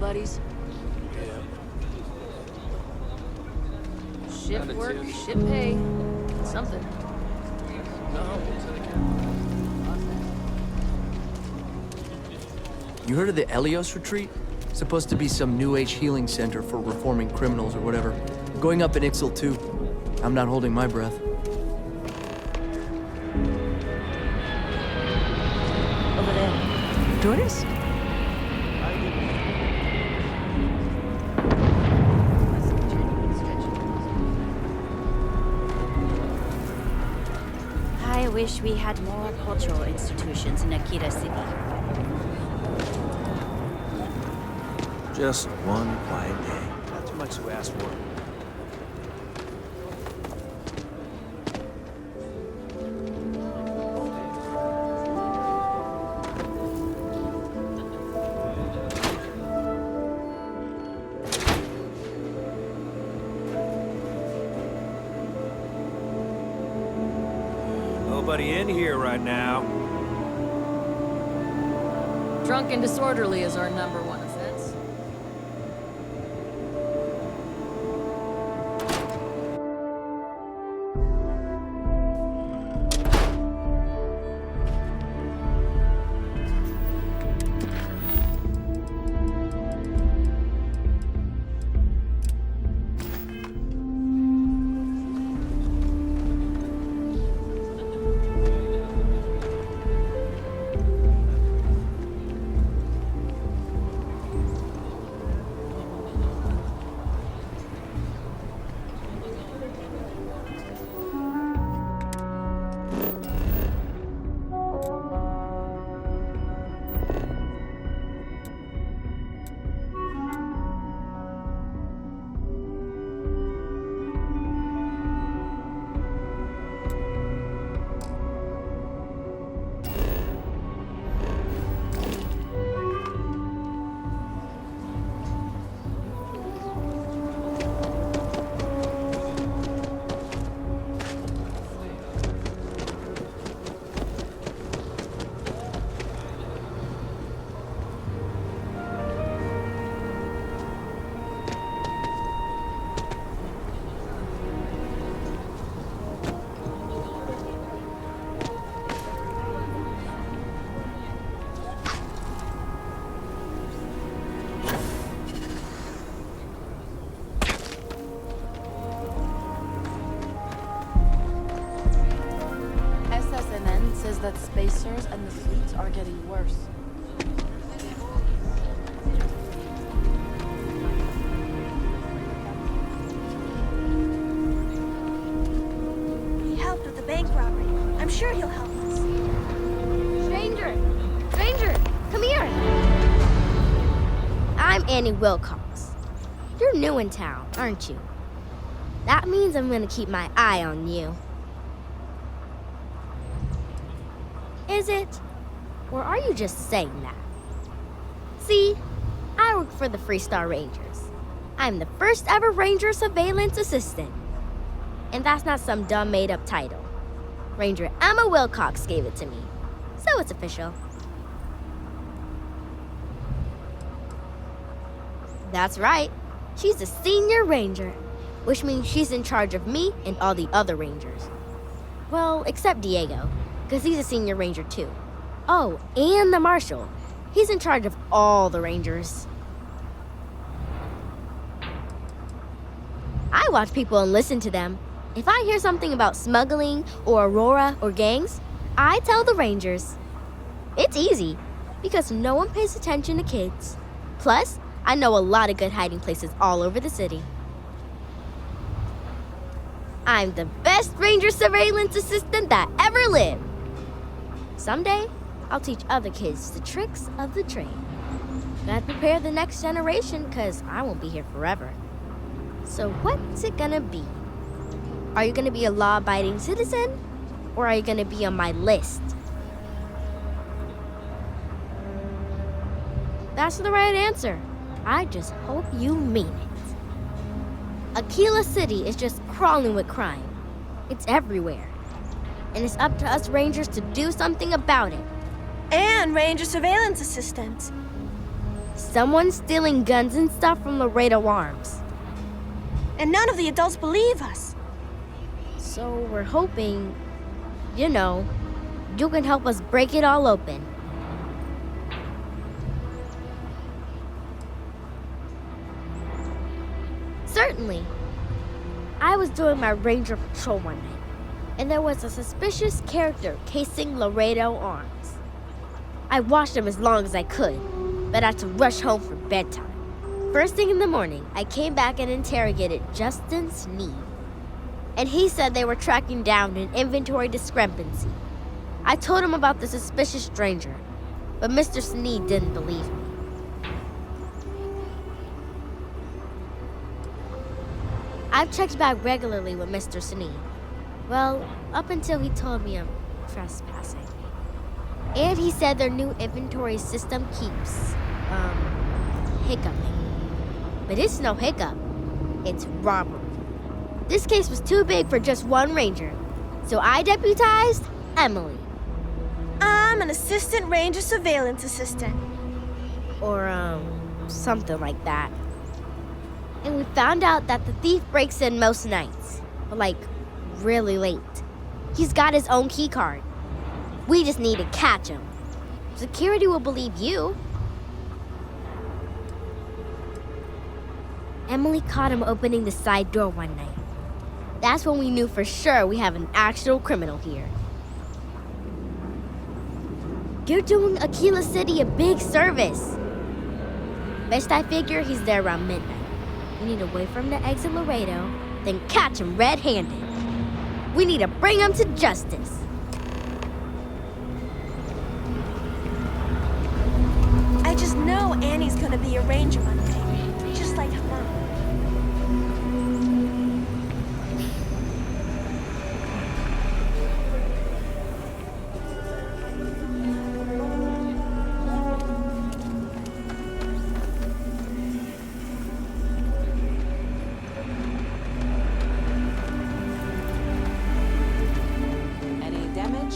buddies? Ship work, ship pay. Something. You heard of the Elios retreat? Supposed to be some new age healing center for reforming criminals or whatever. Going up in Ixel too. I'm not holding my breath. Over there. Tourist? I wish we had more cultural institutions in Akita City. Just one quiet day. Not too much to ask for. Nobody in here right now. Drunk and disorderly is our number one offense. SSNN says that spacers and the fleets are getting worse. He helped with the bank robbery. I'm sure he'll help us. Stranger! Stranger! Come here! I'm Annie Wilcox. You're new in town, aren't you? That means I'm gonna keep my eye on you. Is it? Or are you just saying that? See, I work for the Freestar Rangers. I'm the first ever Ranger Surveillance Assistant. And that's not some dumb made-up title. Ranger Emma Wilcox gave it to me, so it's official. That's right. She's a senior ranger, which means she's in charge of me and all the other rangers. Well, except Diego, because he's a senior ranger too. Oh, and the marshal. He's in charge of all the rangers. I watch people and listen to them. If I hear something about smuggling or Aurora or gangs, I tell the rangers. It's easy, because no one pays attention to kids. Plus, I know a lot of good hiding places all over the city. I'm the best Ranger Surveillance Assistant that ever lived. Someday, I'll teach other kids the tricks of the trade. Gotta prepare the next generation, because I won't be here forever. So what's it gonna be? Are you gonna be a law-abiding citizen? Or are you gonna be on my list? That's the right answer. I just hope you mean it. Aquila City is just crawling with crime. It's everywhere. And it's up to us Rangers to do something about it. And Ranger Surveillance Assistants. Someone's stealing guns and stuff from Laredo Arms. And none of the adults believe us. So we're hoping, you know, you can help us break it all open. Certainly. I was doing my ranger patrol one night, and there was a suspicious character casing Laredo Arms. I watched him as long as I could, but I had to rush home for bedtime. First thing in the morning, I came back and interrogated Justin Sneed, and he said they were tracking down an inventory discrepancy. I told him about the suspicious stranger, but Mr. Sneed didn't believe me. I've checked back regularly with Mr. Sneed. Well, up until he told me I'm trespassing. And he said their new inventory system keeps, hiccuping. But it's no hiccup. It's robbery. This case was too big for just one ranger, so I deputized Emily. I'm an assistant ranger surveillance assistant. Or, something like that. And we found out that the thief breaks in most nights, but like, really late. He's got his own key card. We just need to catch him. Security will believe you. Emily caught him opening the side door one night. That's when we knew for sure we have an actual criminal here. You're doing Aquila City a big service. Best I figure he's there around midnight. We need to wait for him to exit Laredo, then catch him red-handed. We need to bring him to justice. I just know Annie's gonna be a ranger one day, just like her mom. Any damage?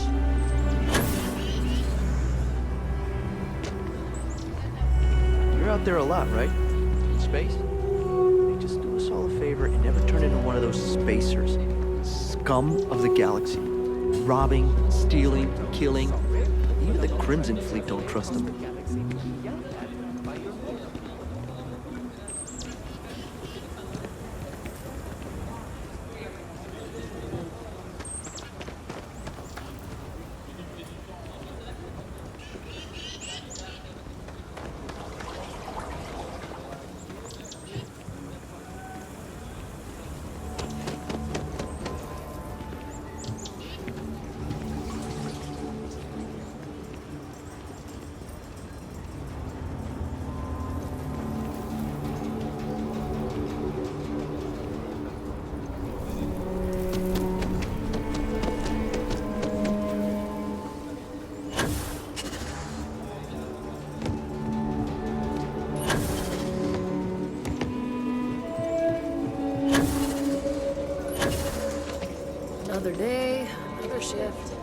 You're out there a lot, right? In space? Hey, just do us all a favor and never turn into one of those spacers. Scum of the galaxy. Robbing, stealing, killing. Even the Crimson Fleet don't trust them. Another day, another shift.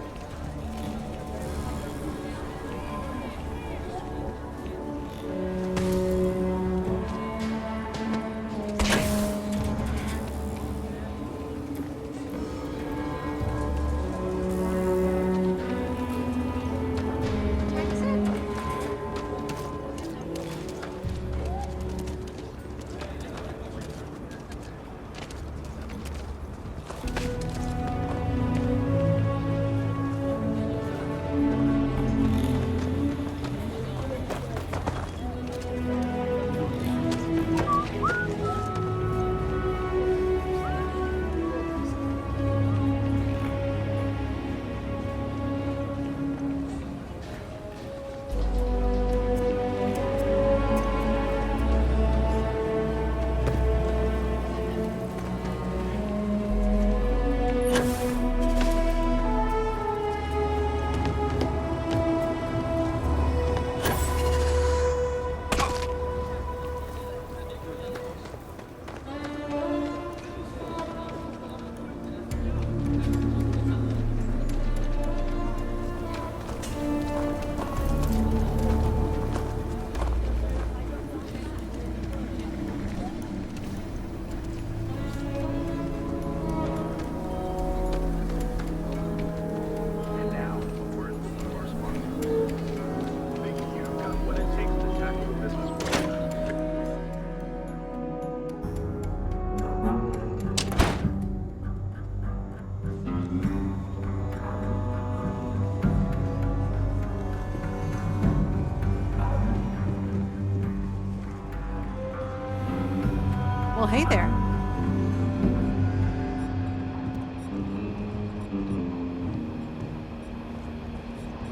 Well, hey there.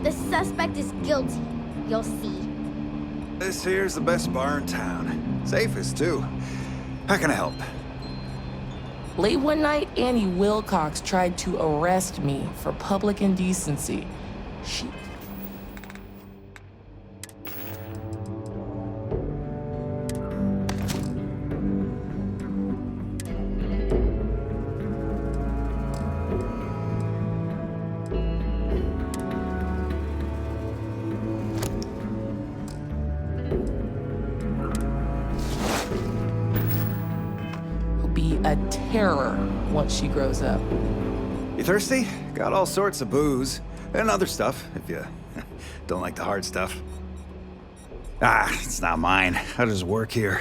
The suspect is guilty. You'll see. This here's the best bar in town. Safest, too. How can I help? Late one night, Annie Wilcox tried to arrest me for public indecency. She... be a terror once she grows up. You thirsty? Got all sorts of booze. And other stuff, if you don't like the hard stuff. Ah, it's not mine. I just work here.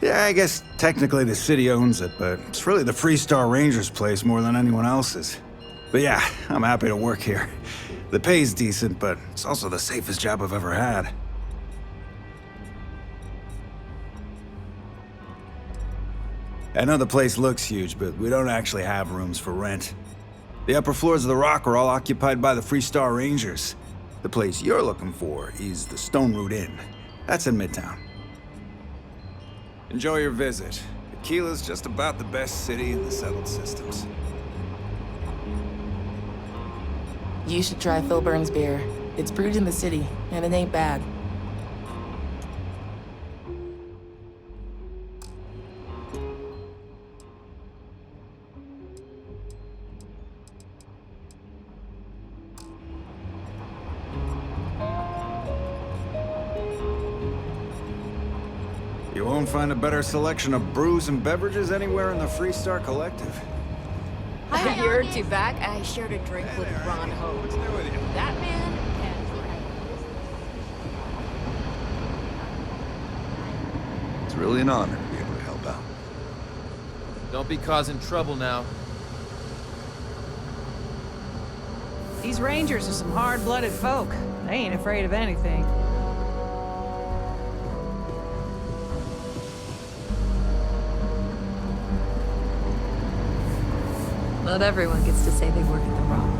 Yeah, I guess technically the city owns it, but it's really the Freestar Rangers' place more than anyone else's. But yeah, I'm happy to work here. The pay's decent, but it's also the safest job I've ever had. I know the place looks huge, but we don't actually have rooms for rent. The upper floors of the Rock are all occupied by the Freestar Rangers. The place you're looking for is the Stone Root Inn. That's in Midtown. Enjoy your visit. Tequila's just about the best city in the settled systems. You should try Philburn's beer. It's brewed in the city, and it ain't bad. You won't find a better selection of brews and beverages anywhere in the Freestar Collective. A year or two back, I shared a drink with Ron Hogue. That man It's really an honor to be able to help out. Don't be causing trouble now. These Rangers are some hard-blooded folk. They ain't afraid of anything. Not everyone gets to say they work at the Rock.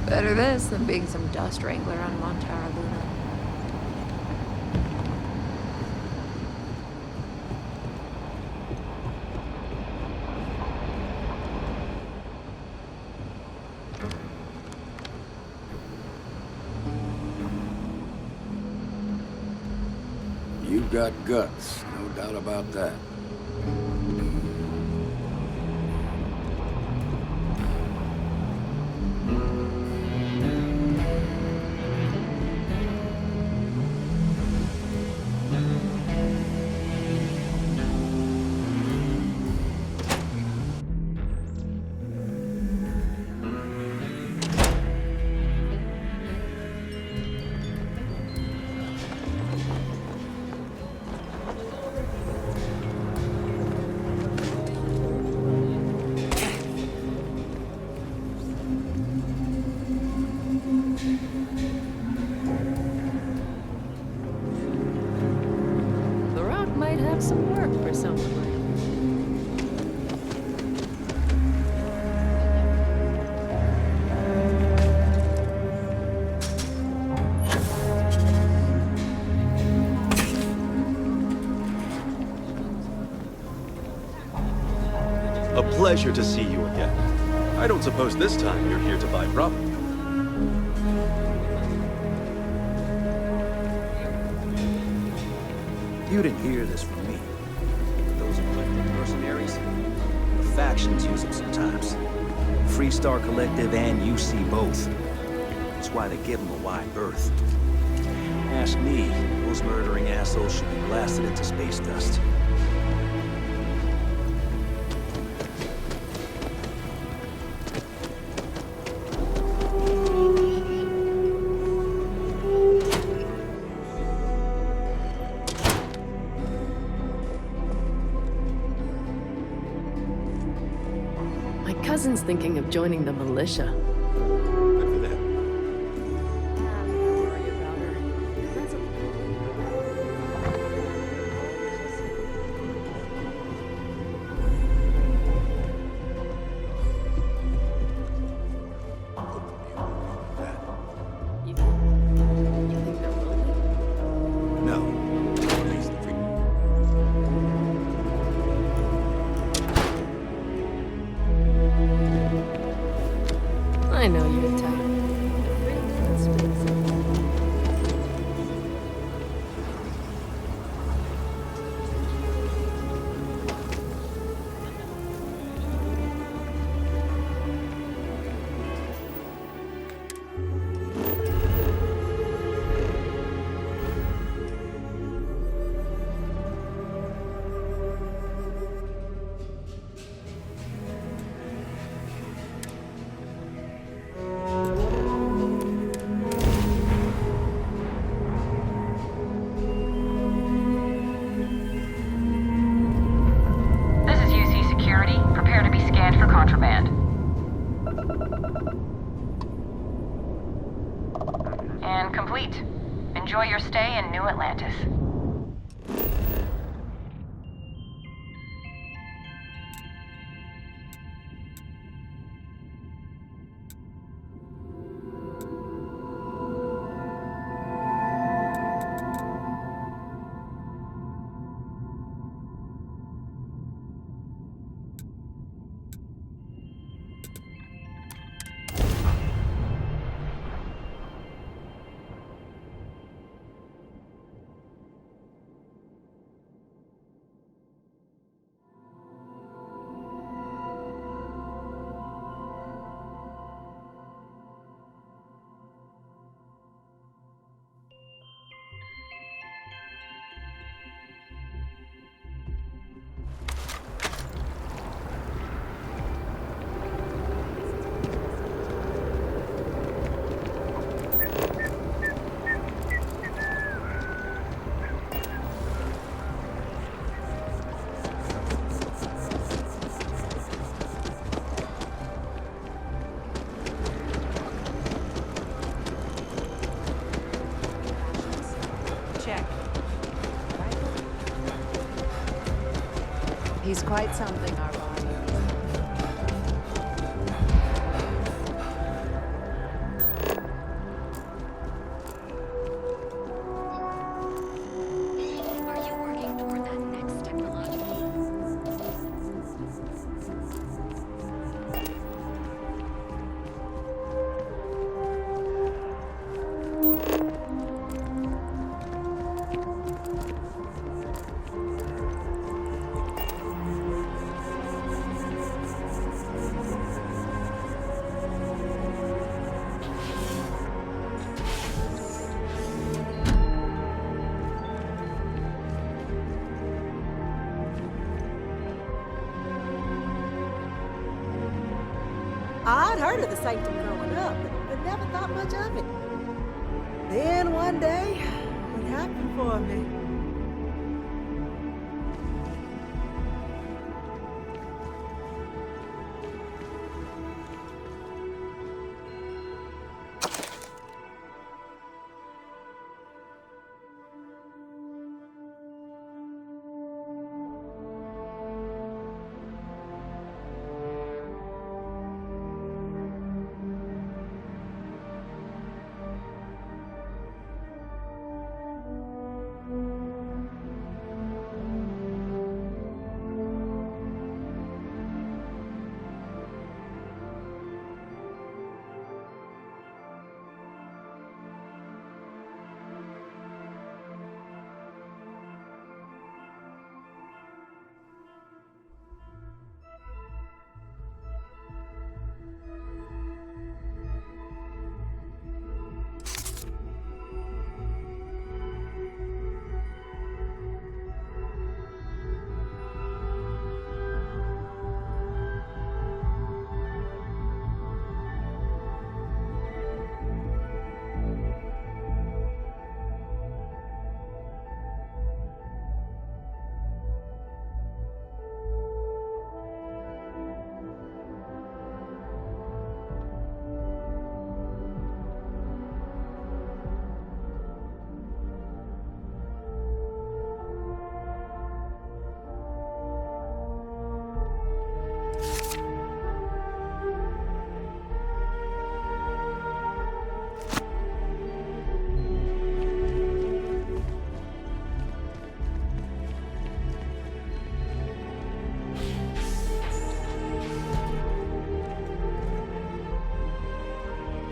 Better this than being some dust wrangler on Montara Luna. You've got guts, no doubt about that. The Rock might have some work for someone like me. A pleasure to see you again. I don't suppose this time you're here to buy property. You didn't hear this from me. Those elected mercenaries, the factions use them sometimes. Freestar Collective and UC both. That's why they give them a wide berth. Ask me, those murdering assholes should be blasted into space dust. cousin's thinking of joining the militia. Good for them. No. At least the I know you're tired. This is UC Security. Prepare to be scanned for contraband. And complete. Enjoy your stay in New Atlantis. Check. He's quite something, our boss. Are you working toward that next technological? I'd heard of the sanctum growing up, but never thought much of it. Then one day, it happened for me.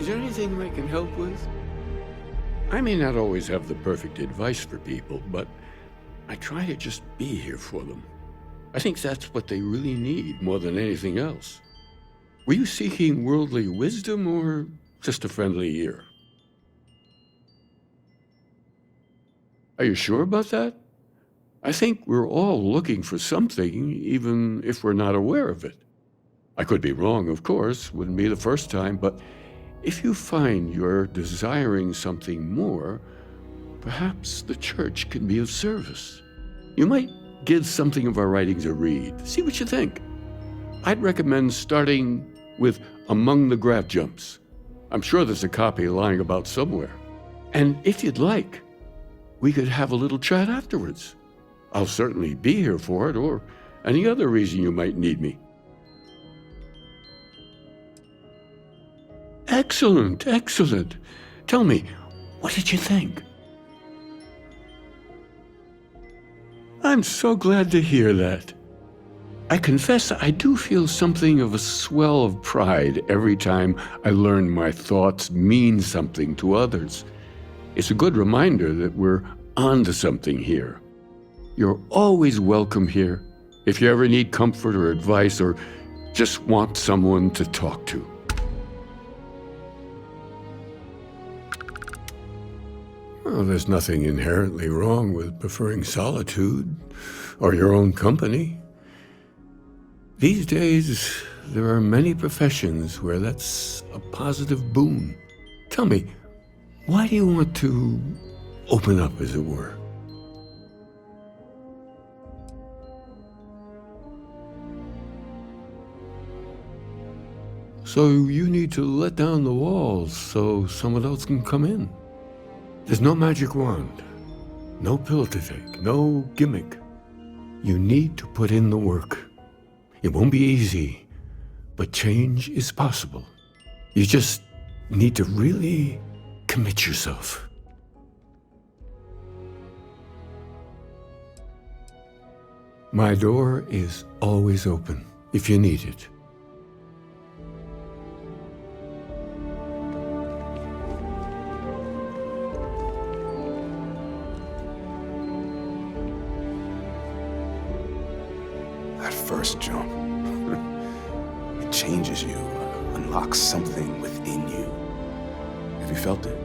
Is there anything I can help with? I may not always have the perfect advice for people, but I try to just be here for them. I think that's what they really need more than anything else. Were you seeking worldly wisdom or just a friendly ear? Are you sure about that? I think we're all looking for something, even if we're not aware of it. I could be wrong, of course, wouldn't be the first time, but if you find you're desiring something more, perhaps the church can be of service. You might give something of our writings a read. See what you think. I'd recommend starting with Among the Graph Jumps. I'm sure there's a copy lying about somewhere. And if you'd like, we could have a little chat afterwards. I'll certainly be here for it, or any other reason you might need me. Excellent, excellent. Tell me, what did you think? I'm so glad to hear that. I confess I do feel something of a swell of pride every time I learn my thoughts mean something to others. It's a good reminder that we're onto something here. You're always welcome here if you ever need comfort or advice or just want someone to talk to. Well, there's nothing inherently wrong with preferring solitude or your own company. These days, there are many professions where that's a positive boon. Tell me, why do you want to open up, as it were? So you need to let down the walls so someone else can come in. There's no magic wand, no pill to take, no gimmick. You need to put in the work. It won't be easy, but change is possible. You just need to really commit yourself. My door is always open if you need it. That first jump, it changes you, unlocks something within you. Have you felt it?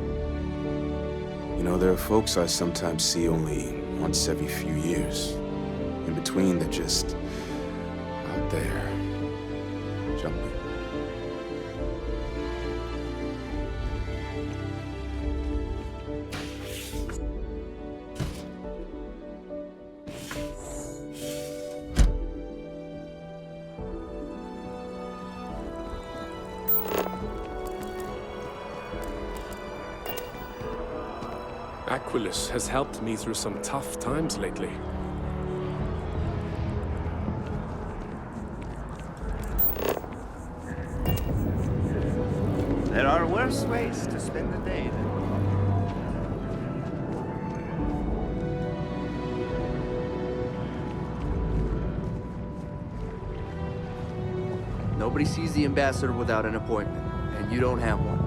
You know, there are folks I sometimes see only once every few years. In between, they're just out there, jumping. Aquilus has helped me through some tough times lately. There are worse ways to spend the day than... Nobody sees the ambassador without an appointment, and you don't have one.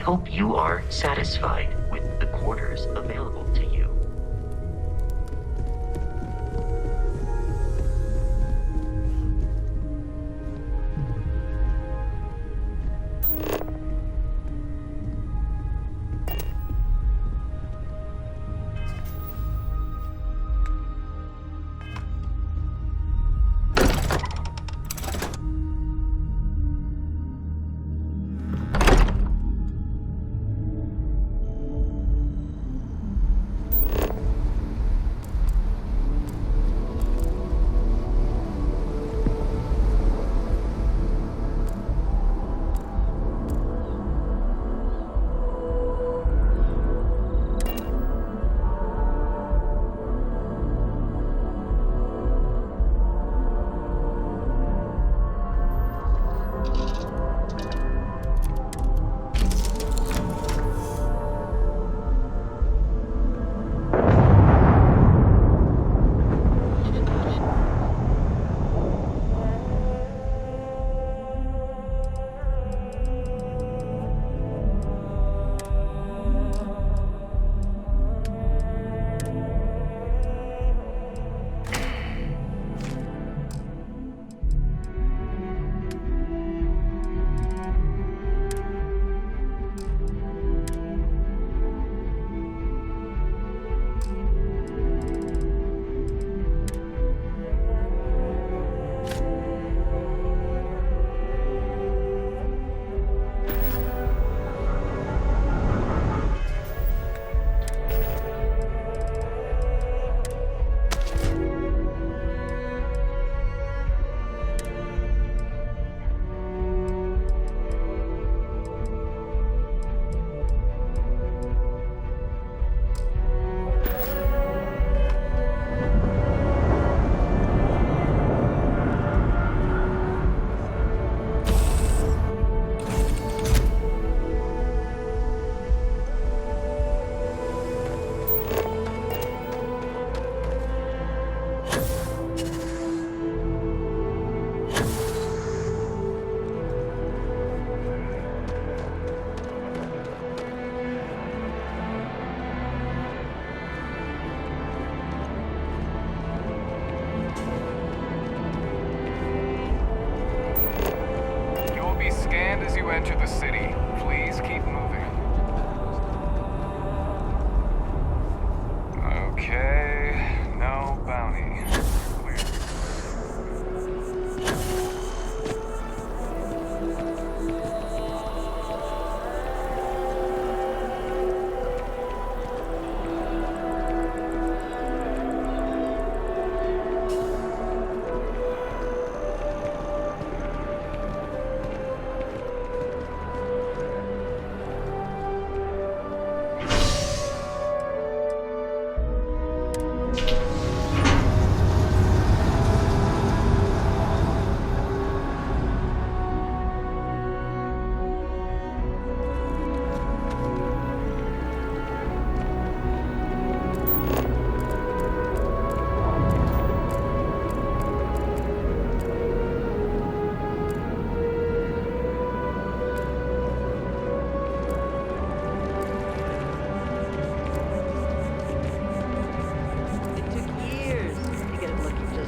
hope you are satisfied with the quarters available to you. Enter the city. Please keep moving. Okay, no bounty. Clear.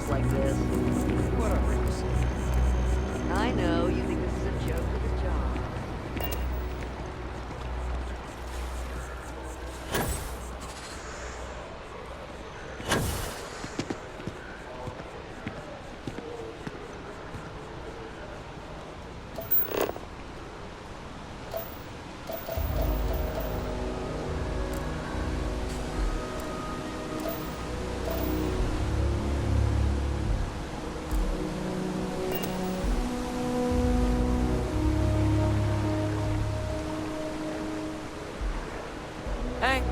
like this. What a ruse. And I know you think this is a joke of a job. Hey.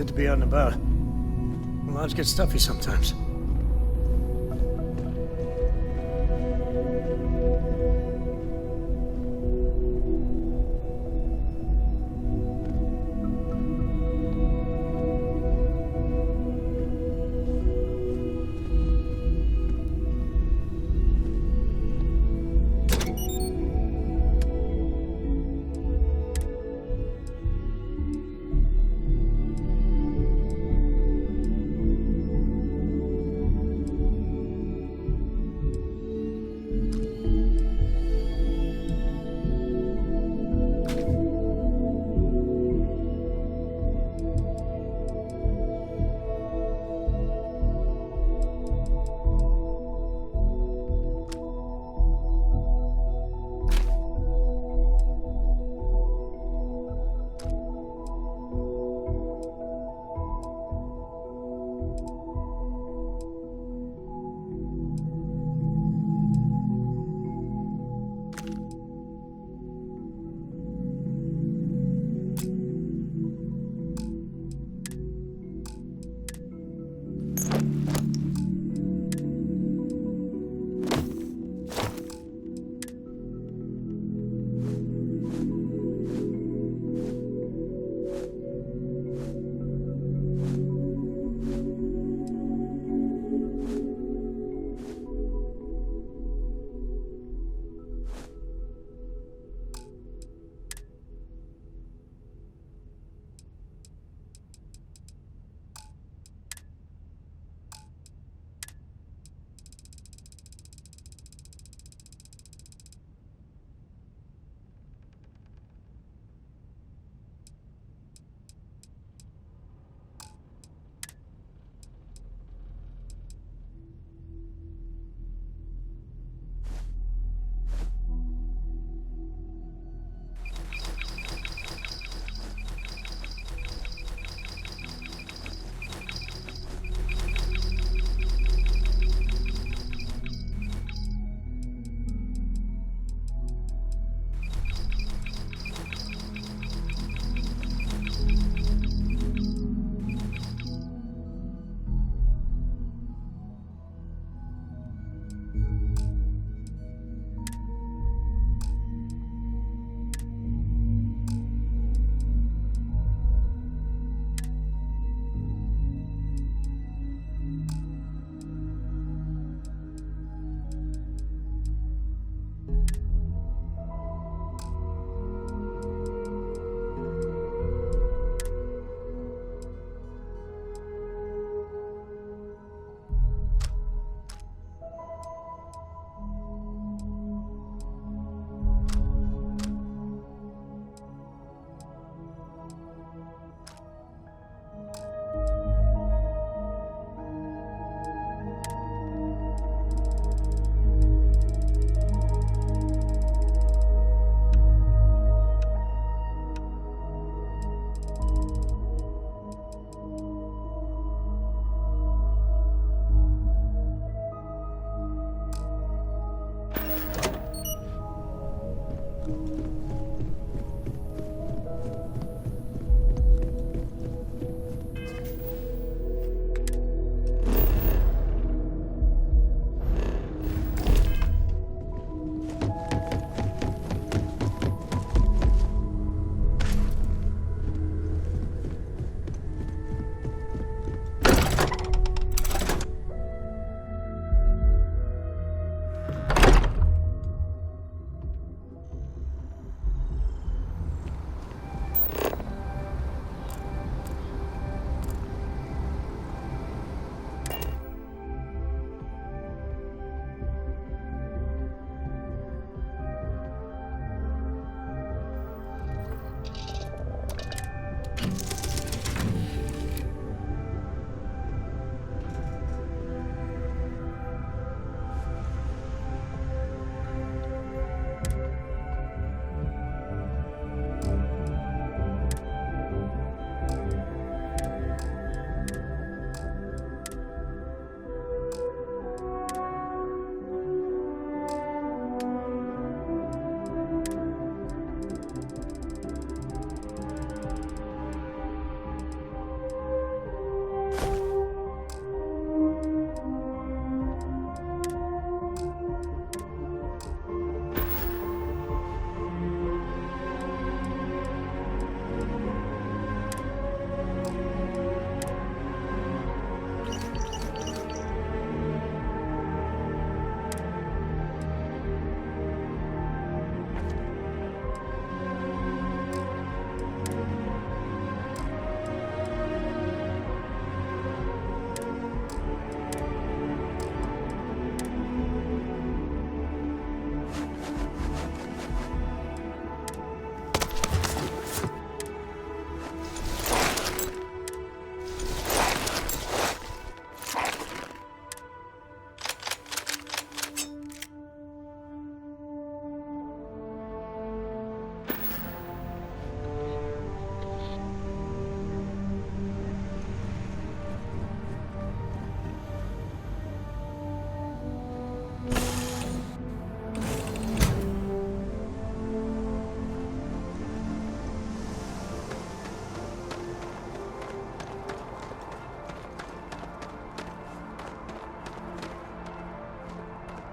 good to be out and about. Lives get stuffy sometimes.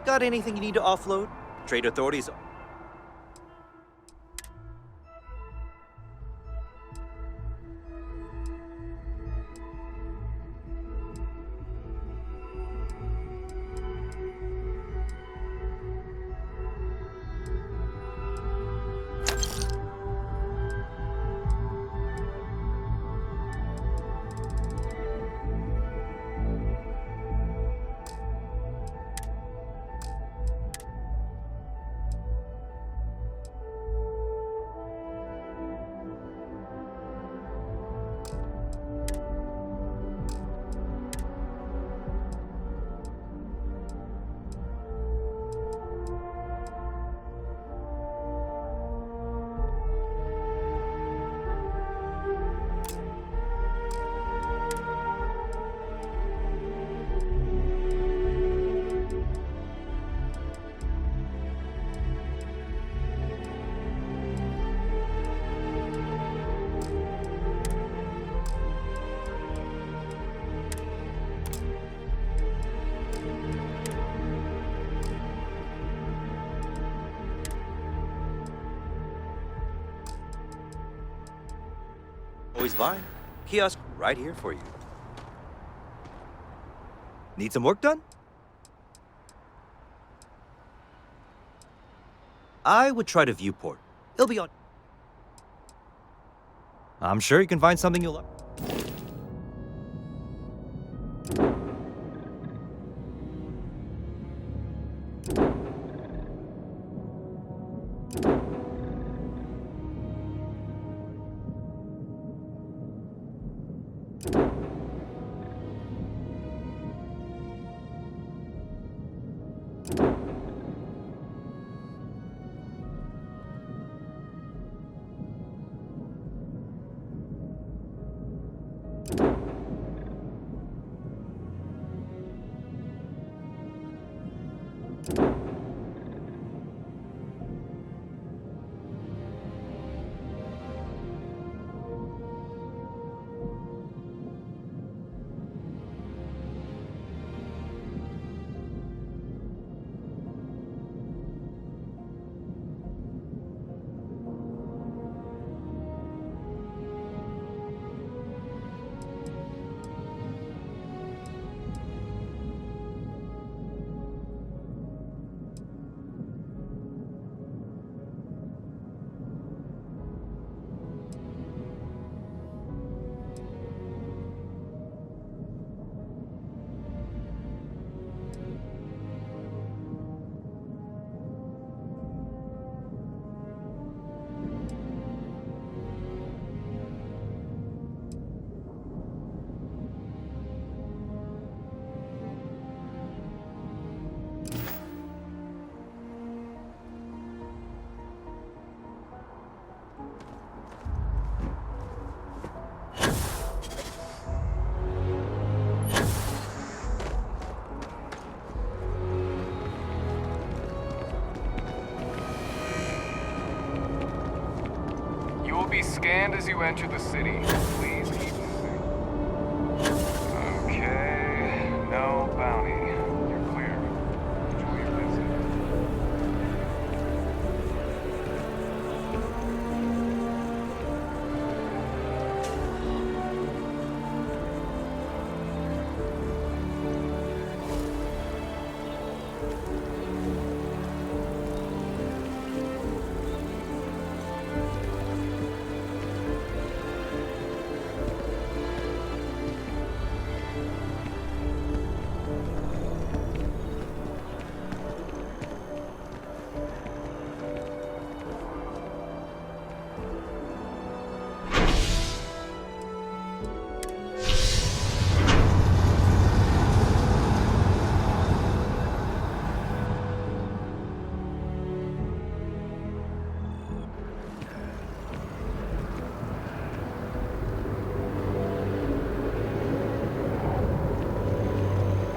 Got anything you need to offload? Trade authorities. Always fine. Kiosk right here for you. Need some work done? I would try to viewport. It'll be on. I'm sure you can find something you'll like. Be scanned as you enter the city. Please keep moving. Okay, no bounty. You're clear. Enjoy your visit.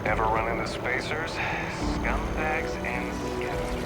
Ever run into spacers? Scumbags and scavengers.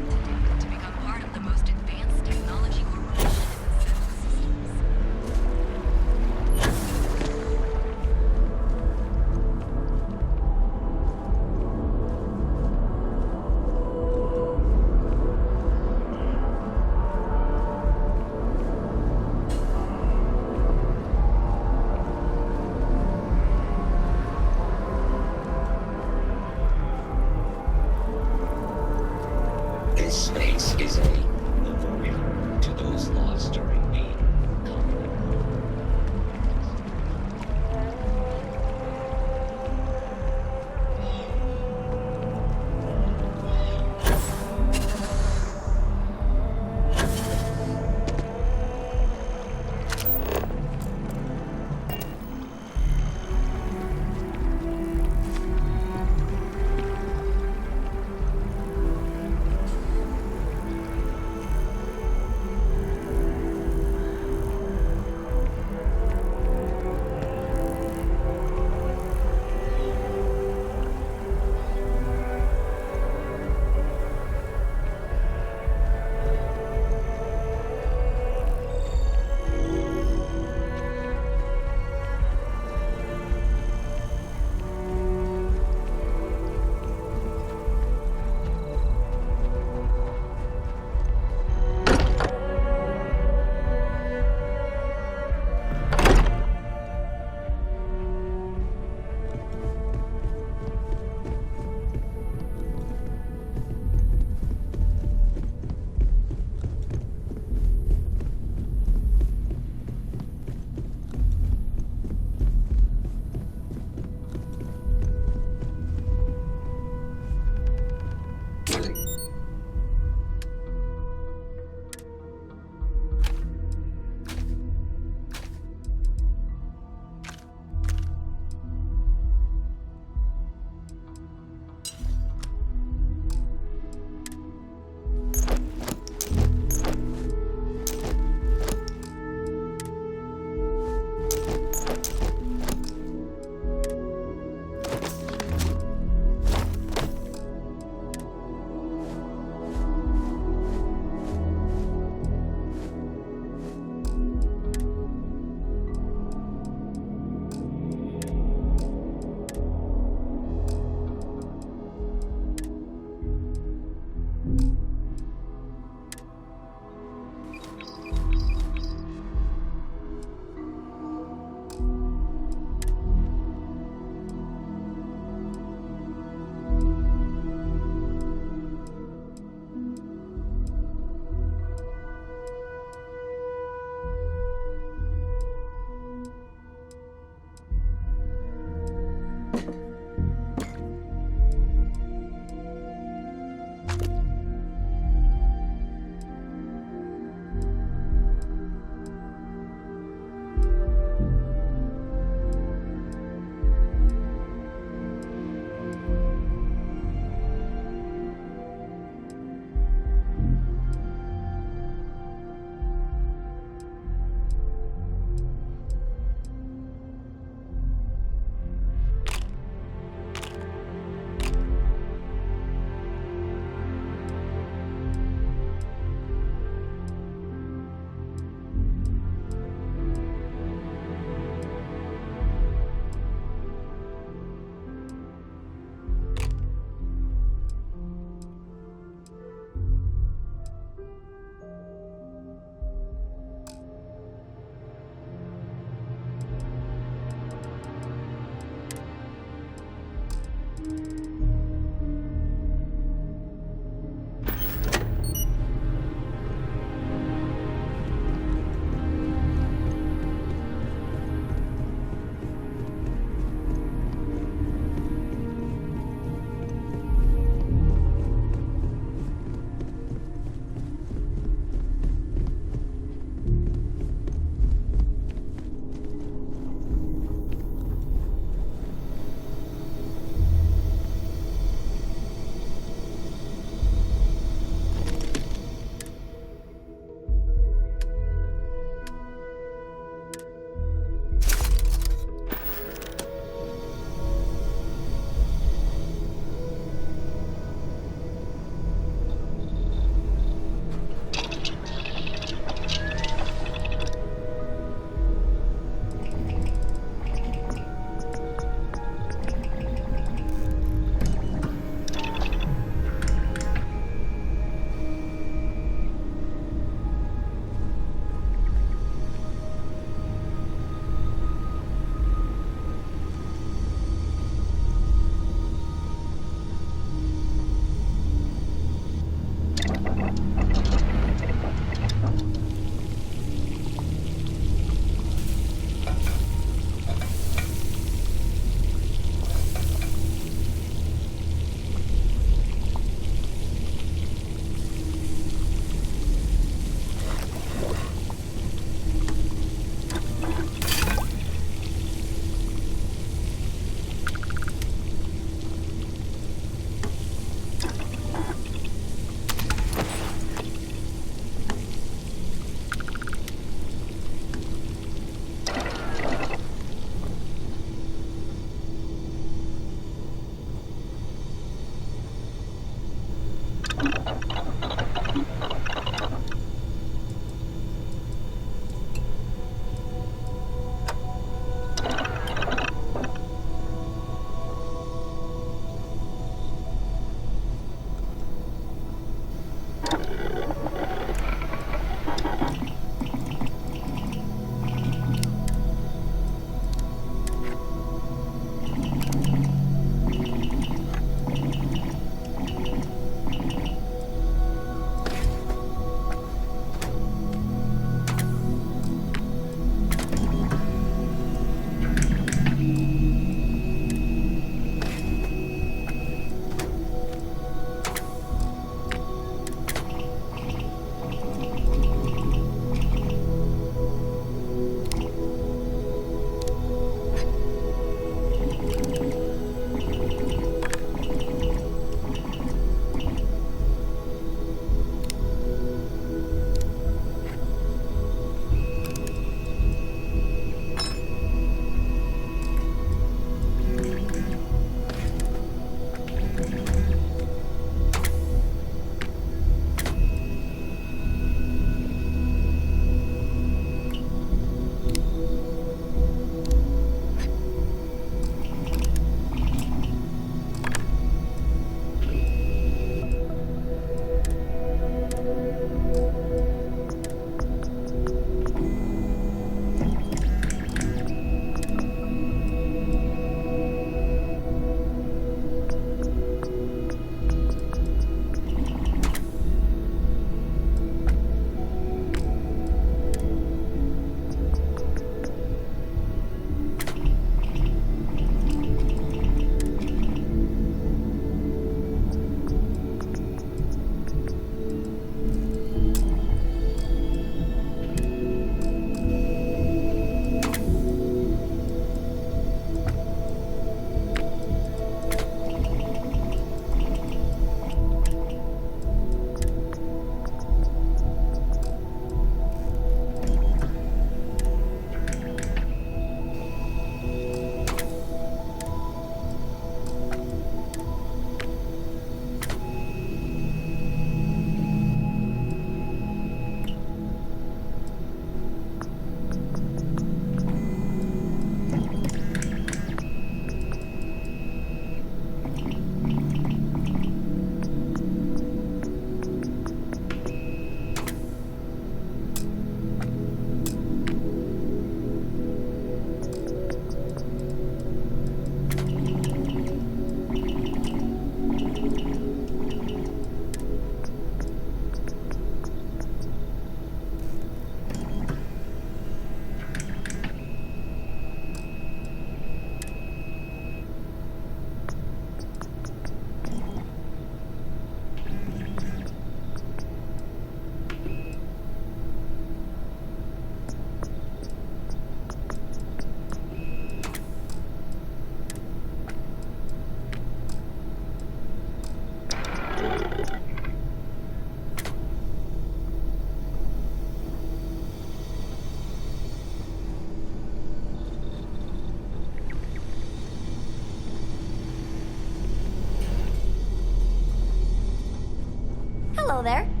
still there.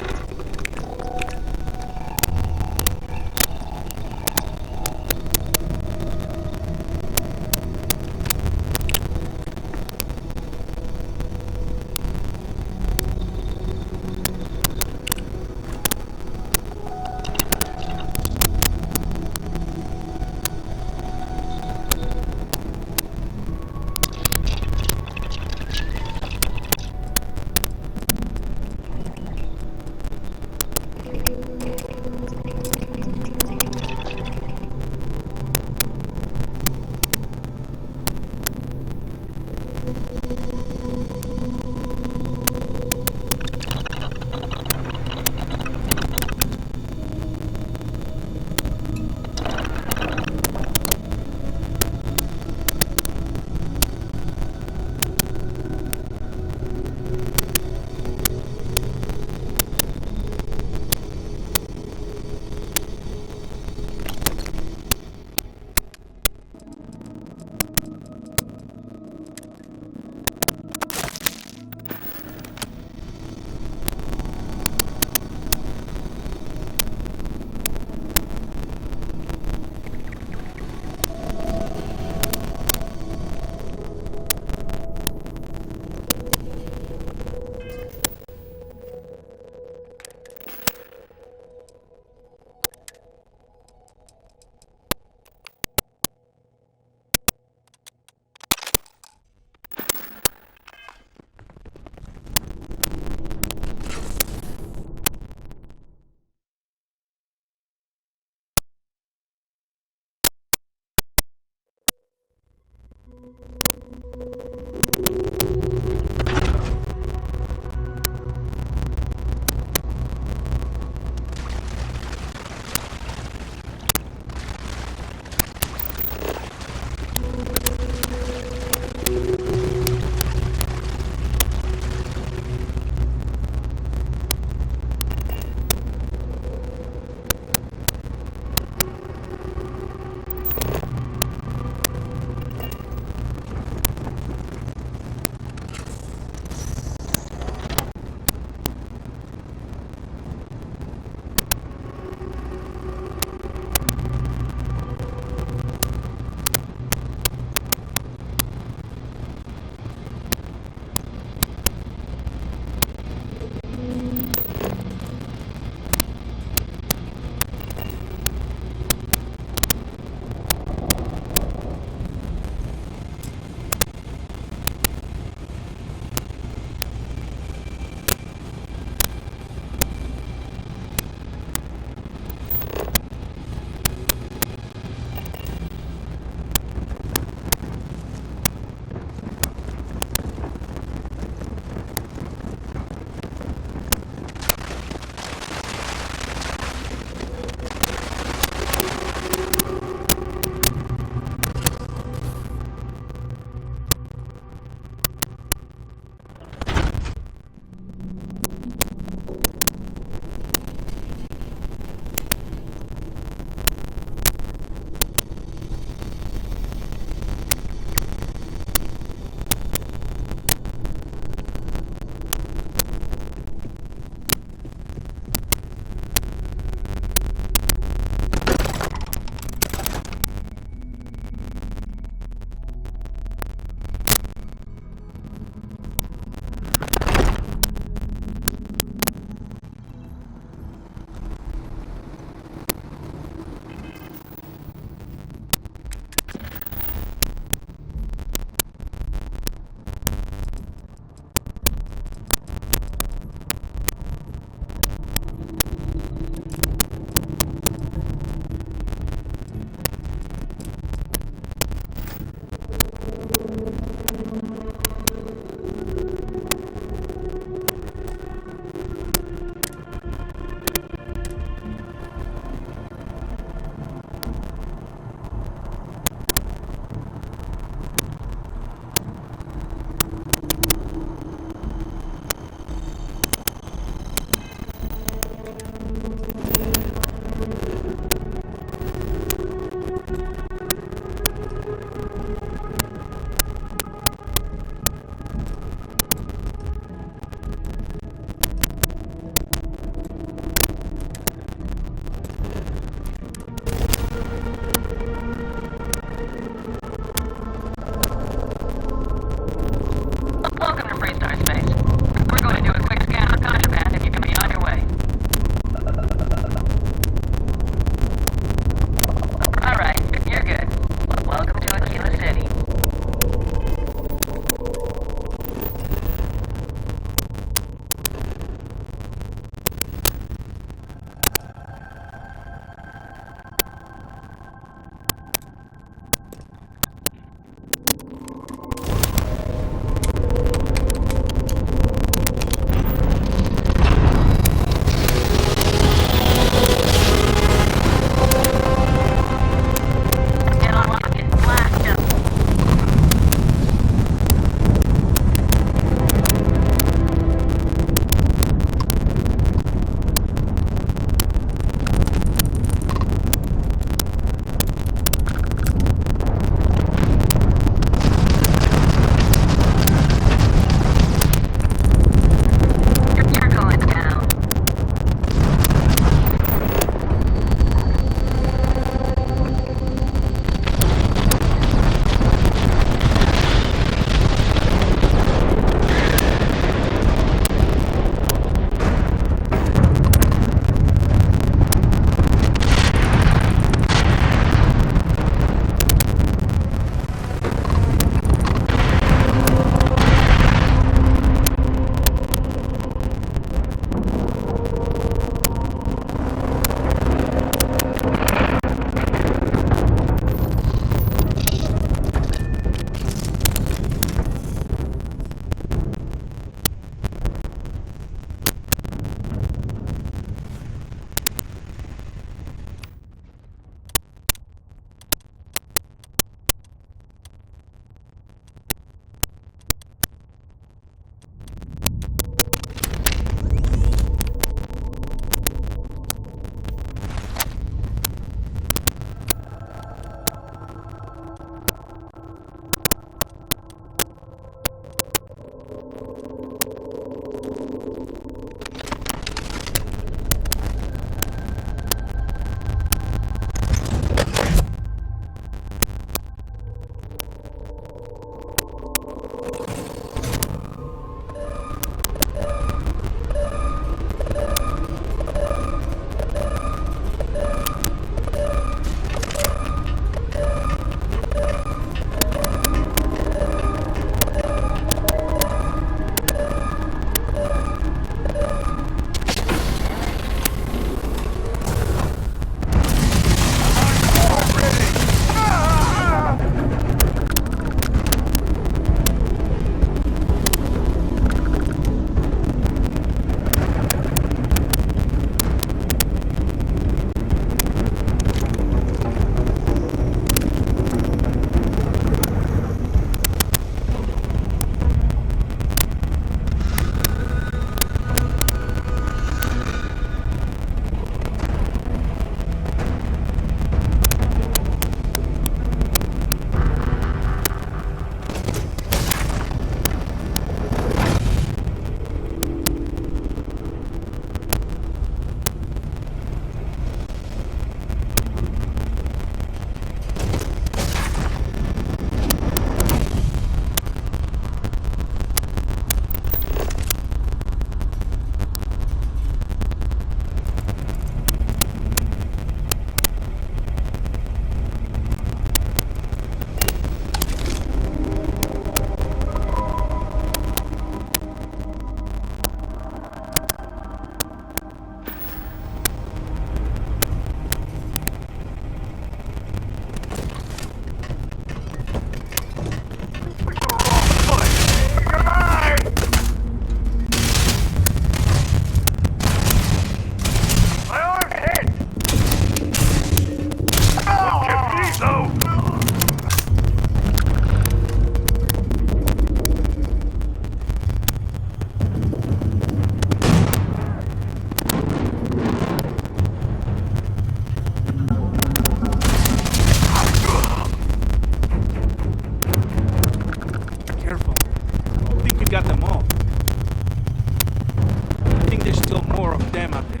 more of them out there.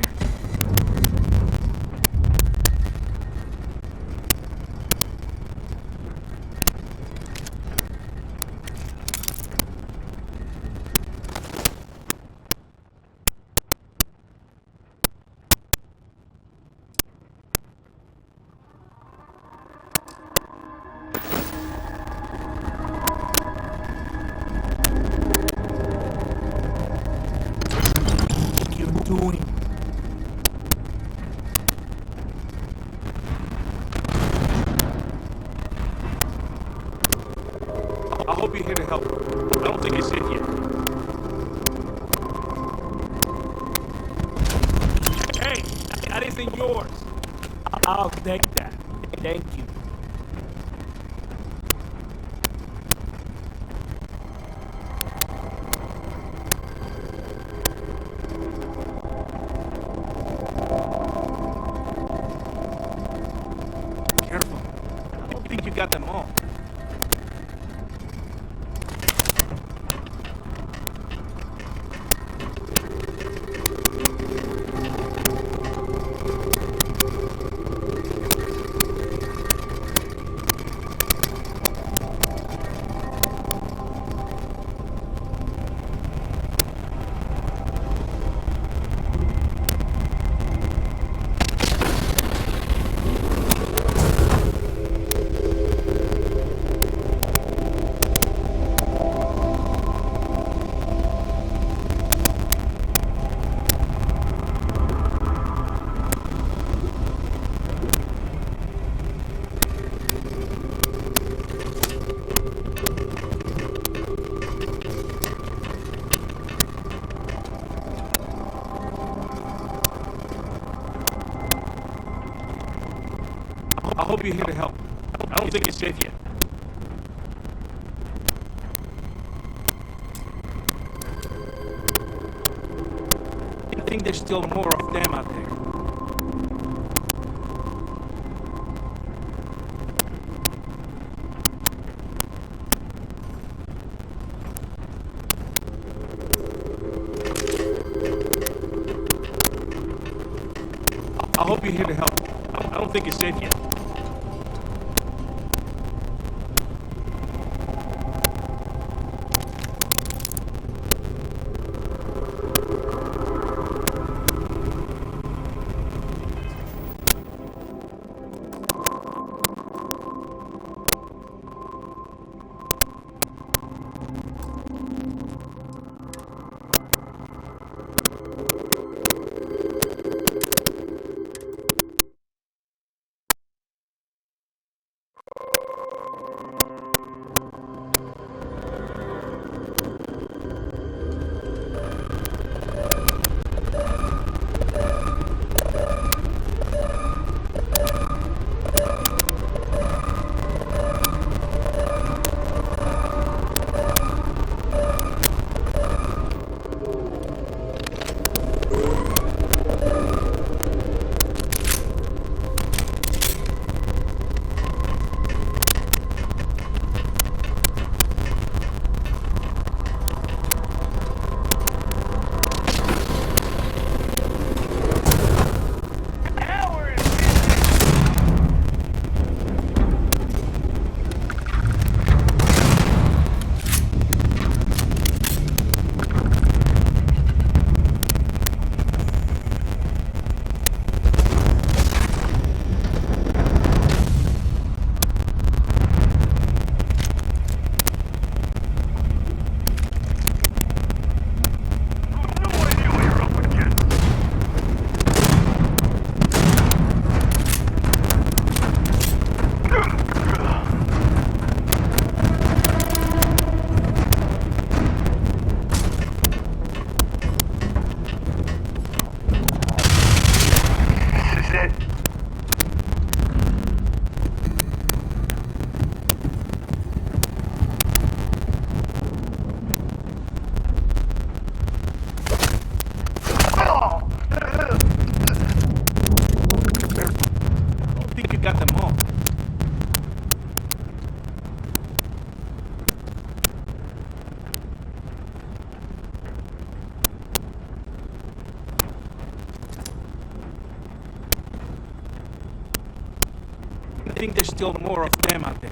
Doing. I hope you're here to help. I don't think it's it yet. Hey, that isn't yours. I'll take that. Thank you. Careful. I don't think you got them all. I hope you're here to help. I don't think it's safe yet. I think there's still more of them out there. I hope you're here to help. I don't think it's safe yet. think there's still more of them out there.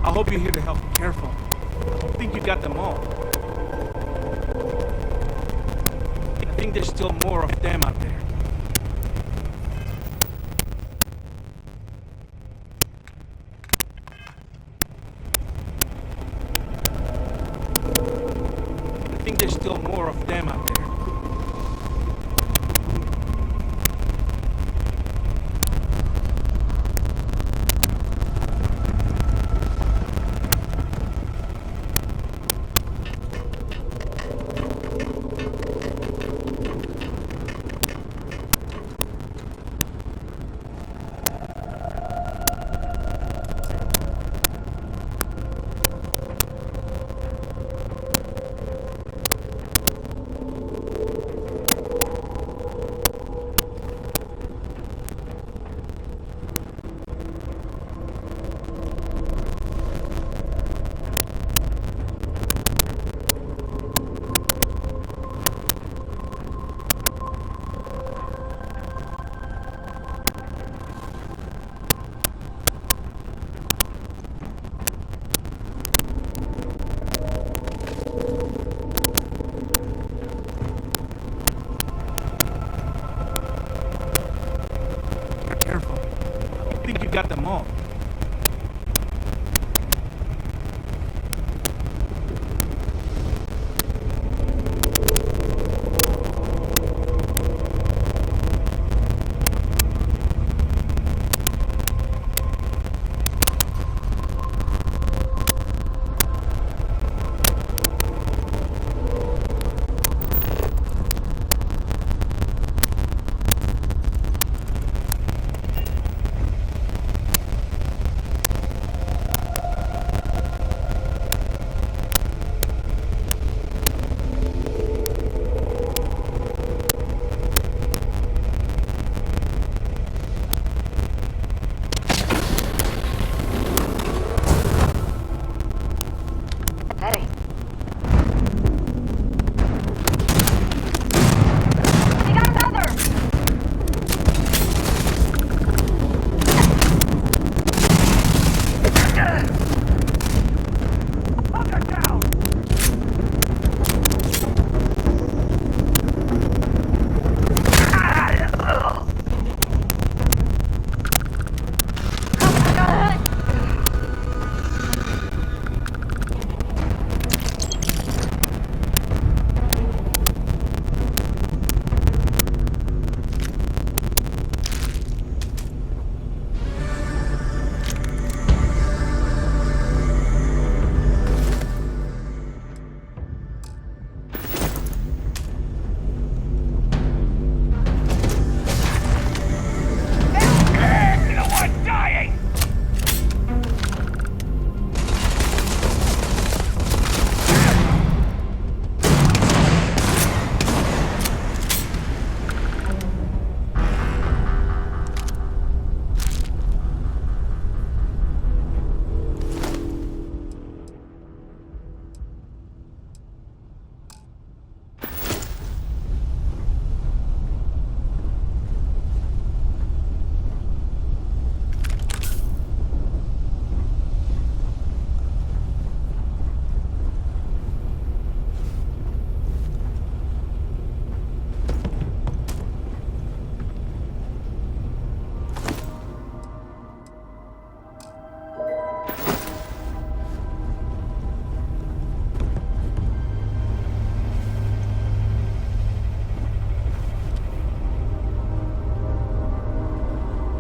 I hope you're here to help. Be careful. I think you got them all. I think there's still more of them out there. I think there's still more of them out there. Got them all.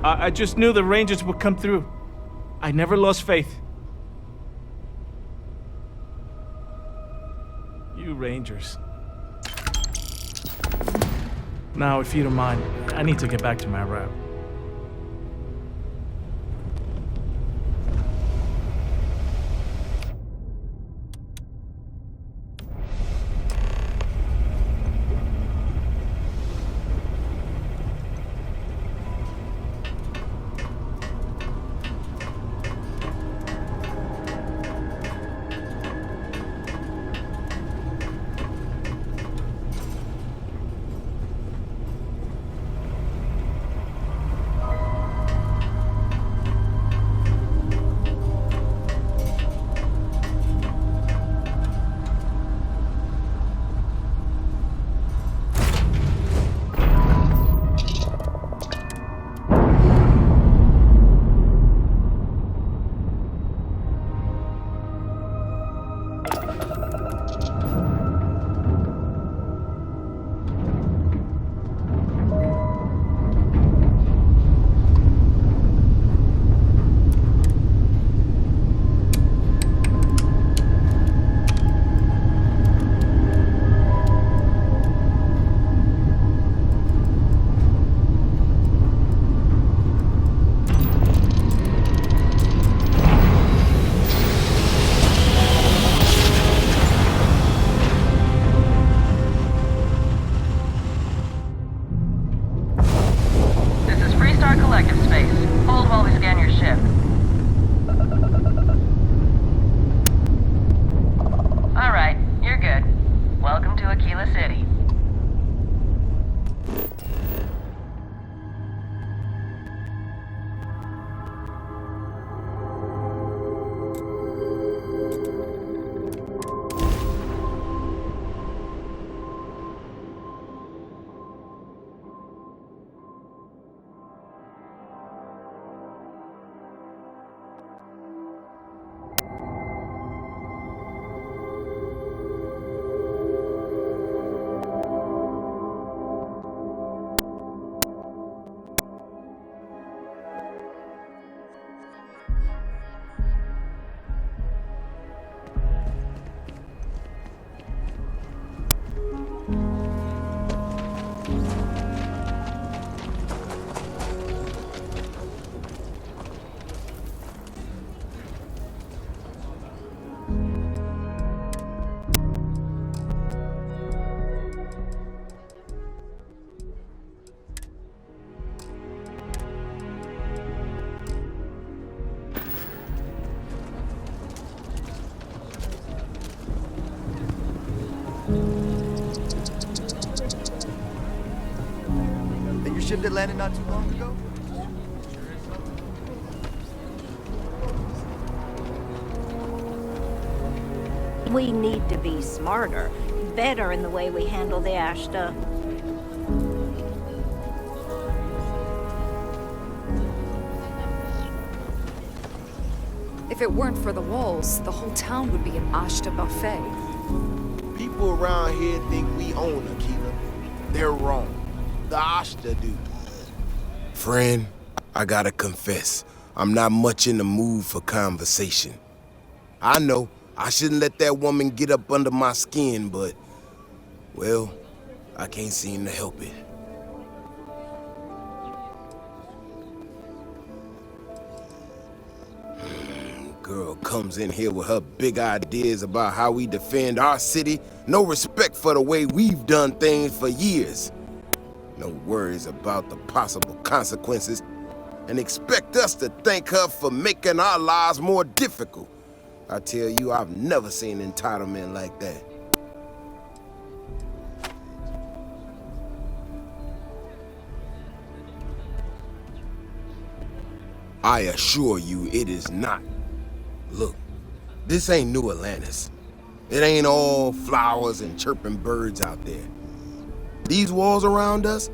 I just knew the Rangers would come through. I never lost faith. You Rangers. Now, if you don't mind, I need to get back to my route. Ship that landed not too long ago? We need to be smarter, better in the way we handle the Ashta. If it weren't for the walls, the whole town would be an Ashta buffet. People around here think we own Aquila. They're wrong. The Ashta do. Friend, I gotta confess, I'm not much in the mood for conversation. I know I shouldn't let that woman get up under my skin, but, well, I can't seem to help it. Girl comes in here with her big ideas about how we defend our city, no respect for the way we've done things for years. No worries about the possible consequences, and expect us to thank her for making our lives more difficult. I tell you, I've never seen entitlement like that. I assure you it is not. Look, this ain't New Atlantis. It ain't all flowers and chirping birds out there. These walls around us,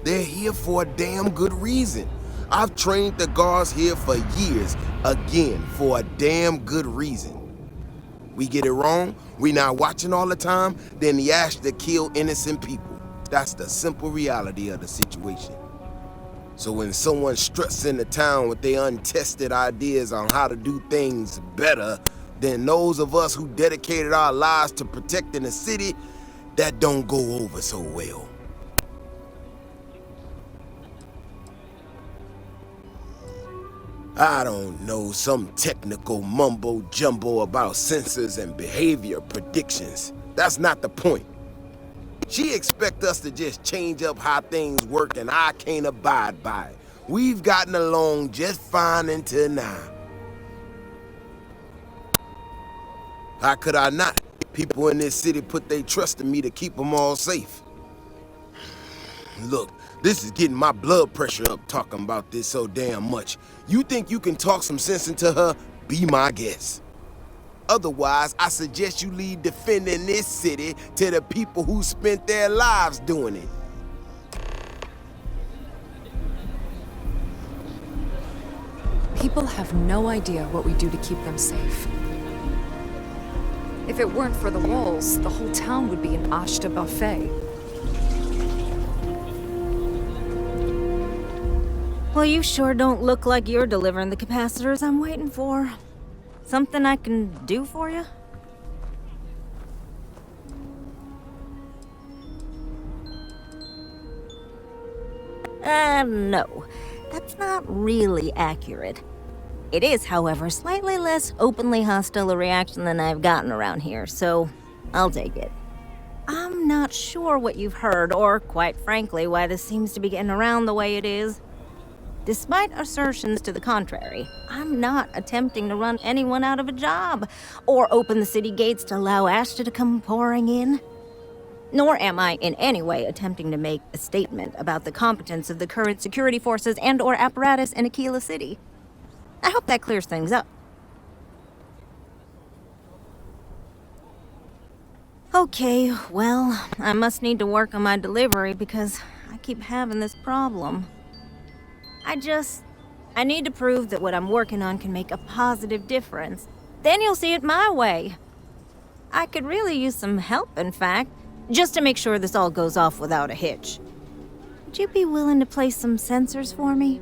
they're here for a damn good reason. I've trained the guards here for years, again, for a damn good reason. We get it wrong, we not watching all the time, then the Ashta kill innocent people. That's the simple reality of the situation. So when someone struts into town with their untested ideas on how to do things better than those of us who dedicated our lives to protecting the city, that don't go over so well. I don't know, some technical mumbo-jumbo about sensors and behavior predictions. That's not the point. She expects us to just change up how things work, and I can't abide by it. We've gotten along just fine until now. How could I not? People in this city put their trust in me to keep them all safe. Look, this is getting my blood pressure up talking about this so damn much. You think you can talk some sense into her? Be my guest. Otherwise, I suggest you leave defending this city to the people who spent their lives doing it. People have no idea what we do to keep them safe. If it weren't for the walls, the whole town would be an Ashta buffet. Well, you sure don't look like you're delivering the capacitors I'm waiting for. Something I can do for you? No. That's not really accurate. It is, however, slightly less openly hostile a reaction than I've gotten around here, so I'll take it. I'm not sure what you've heard, or, quite frankly, why this seems to be getting around the way it is. Despite assertions to the contrary, I'm not attempting to run anyone out of a job, or open the city gates to allow Ashta to come pouring in. Nor am I in any way attempting to make a statement about the competence of the current security forces and/or apparatus in Aquila City. I hope that clears things up. Okay, well, I must need to work on my delivery because I keep having this problem. I need to prove that what I'm working on can make a positive difference. Then you'll see it my way. I could really use some help, in fact, just to make sure this all goes off without a hitch. Would you be willing to place some sensors for me?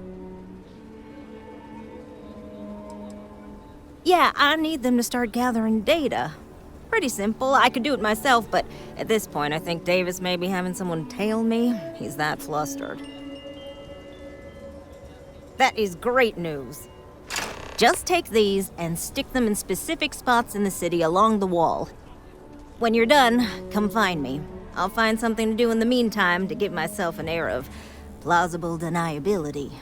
Yeah, I need them to start gathering data. Pretty simple. I could do it myself, but at this point, I think Davis may be having someone tail me. He's that flustered. That is great news. Just take these and stick them in specific spots in the city along the wall. When you're done, come find me. I'll find something to do in the meantime to give myself an air of plausible deniability.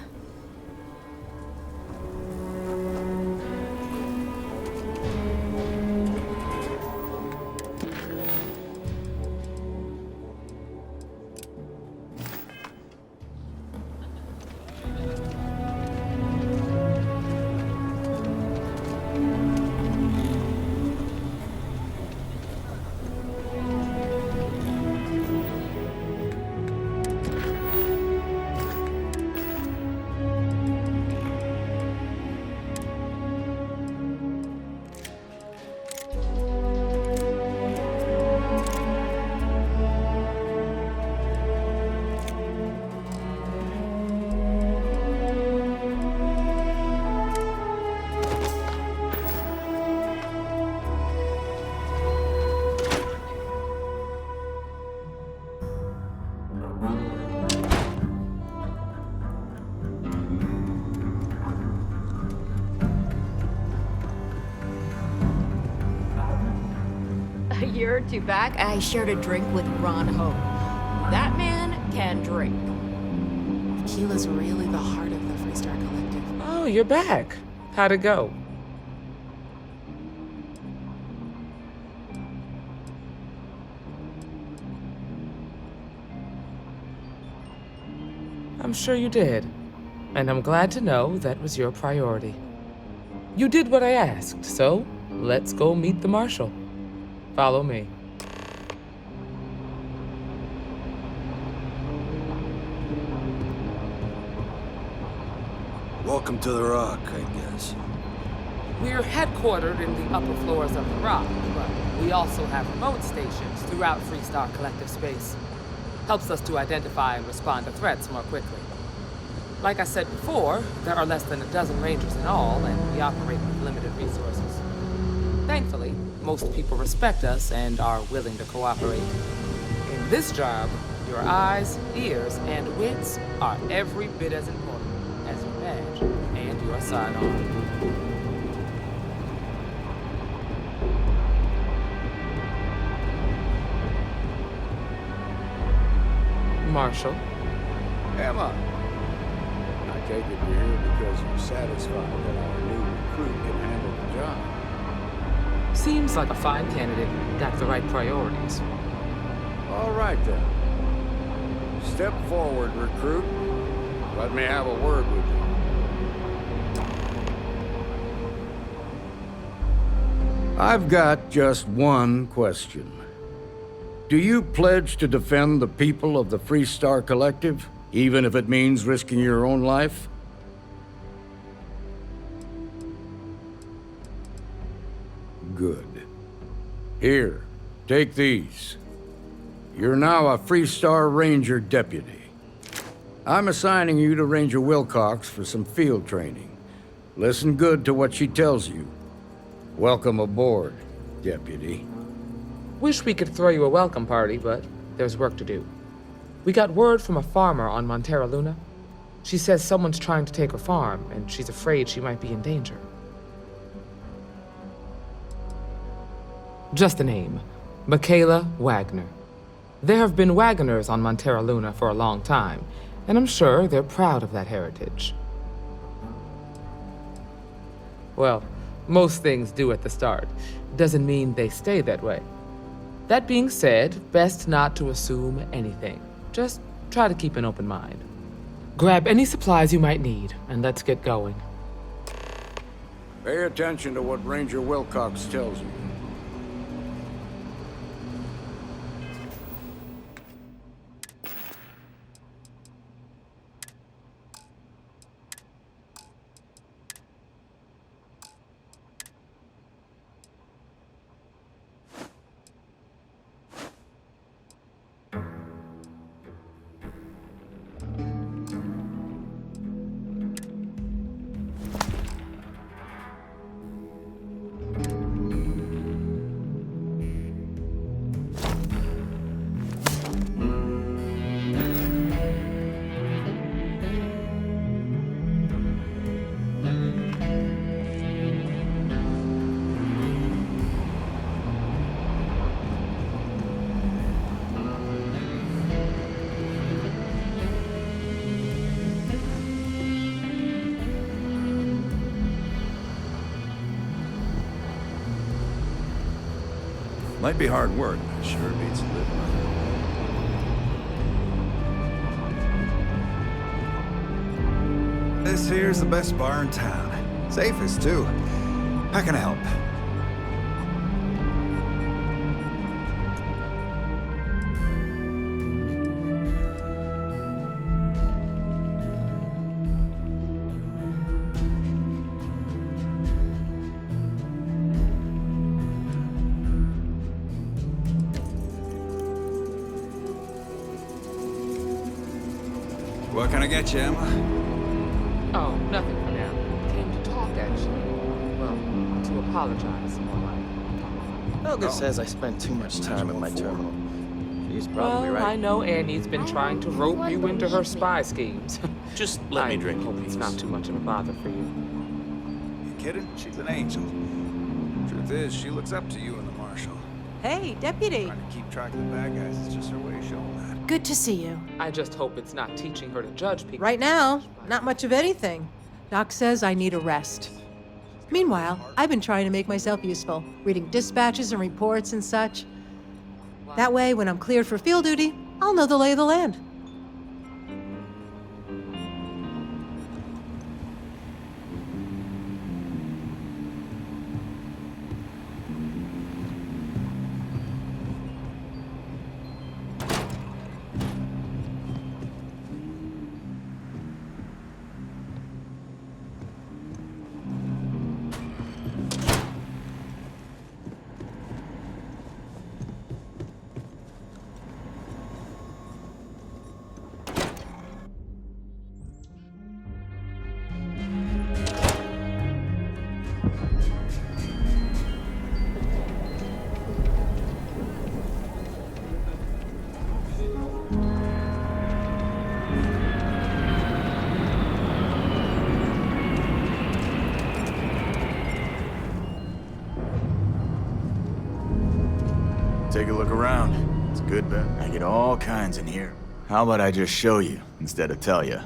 A year or two back, I shared a drink with Ron Ho. That man can drink. Aquila's really the heart of the Freestar Collective. Oh, you're back. How'd it go? I'm sure you did. And I'm glad to know that was your priority. You did what I asked, so let's go meet the Marshal. Follow me. Welcome to the Rock, I guess. We're headquartered in the upper floors of the Rock, but we also have remote stations throughout Freestar Collective space. Helps us to identify and respond to threats more quickly. Like I said before, there are less than a dozen rangers in all, and we operate with limited resources. Thankfully, most people respect us and are willing to cooperate. In this job, your eyes, ears, and wits are every bit as important as your badge and your sidearm. Marshall. Emma. I take it you're here because you're satisfied that our new recruit can handle the job. Seems like a fine candidate. Got the right priorities. All right, then. Step forward, recruit. Let me have a word with you. I've got just one question. Do you pledge to defend the people of the Freestar Collective, even if it means risking your own life? Good. Here, take these. You're now a Freestar Ranger deputy. I'm assigning you to Ranger Wilcox for some field training. Listen good to what she tells you. Welcome aboard, deputy. Wish we could throw you a welcome party, but there's work to do. We got word from a farmer on Montera Luna. She says someone's trying to take her farm, and she's afraid she might be in danger. Just a name. Michaela Wagner. There have been Wagoners on Montera Luna for a long time, and I'm sure they're proud of that heritage. Well, most things do at the start. Doesn't mean they stay that way. That being said, best not to assume anything. Just try to keep an open mind. Grab any supplies you might need, and let's get going. Pay attention to what Ranger Wilcox tells you. Might be hard work, but sure beats living on it. This here's the best bar in town. Safest, too. How can I help? What can I get you, Emma? Oh, nothing for now. Came to talk, actually. Well, to apologize, more like. Helga says I spent too much time at my terminal. She's probably Well, right. I know Annie's been trying to rope you into her spy schemes. Just let me drink. I hope it's not too much of a bother for you. You kidding? She's an angel. Truth is, she looks up to you and the Marshal. Hey, deputy. Trying to keep track of the bad guys is just her way of showing that. Good to see you. I just hope it's not teaching her to judge people. Right now, not much of anything. Doc says I need a rest. Meanwhile, I've been trying to make myself useful, reading dispatches and reports and such. That way, when I'm cleared for field duty, I'll know the lay of the land. Take a look around. It's good, bet. I get all kinds in here. How about I just show you instead of tell you?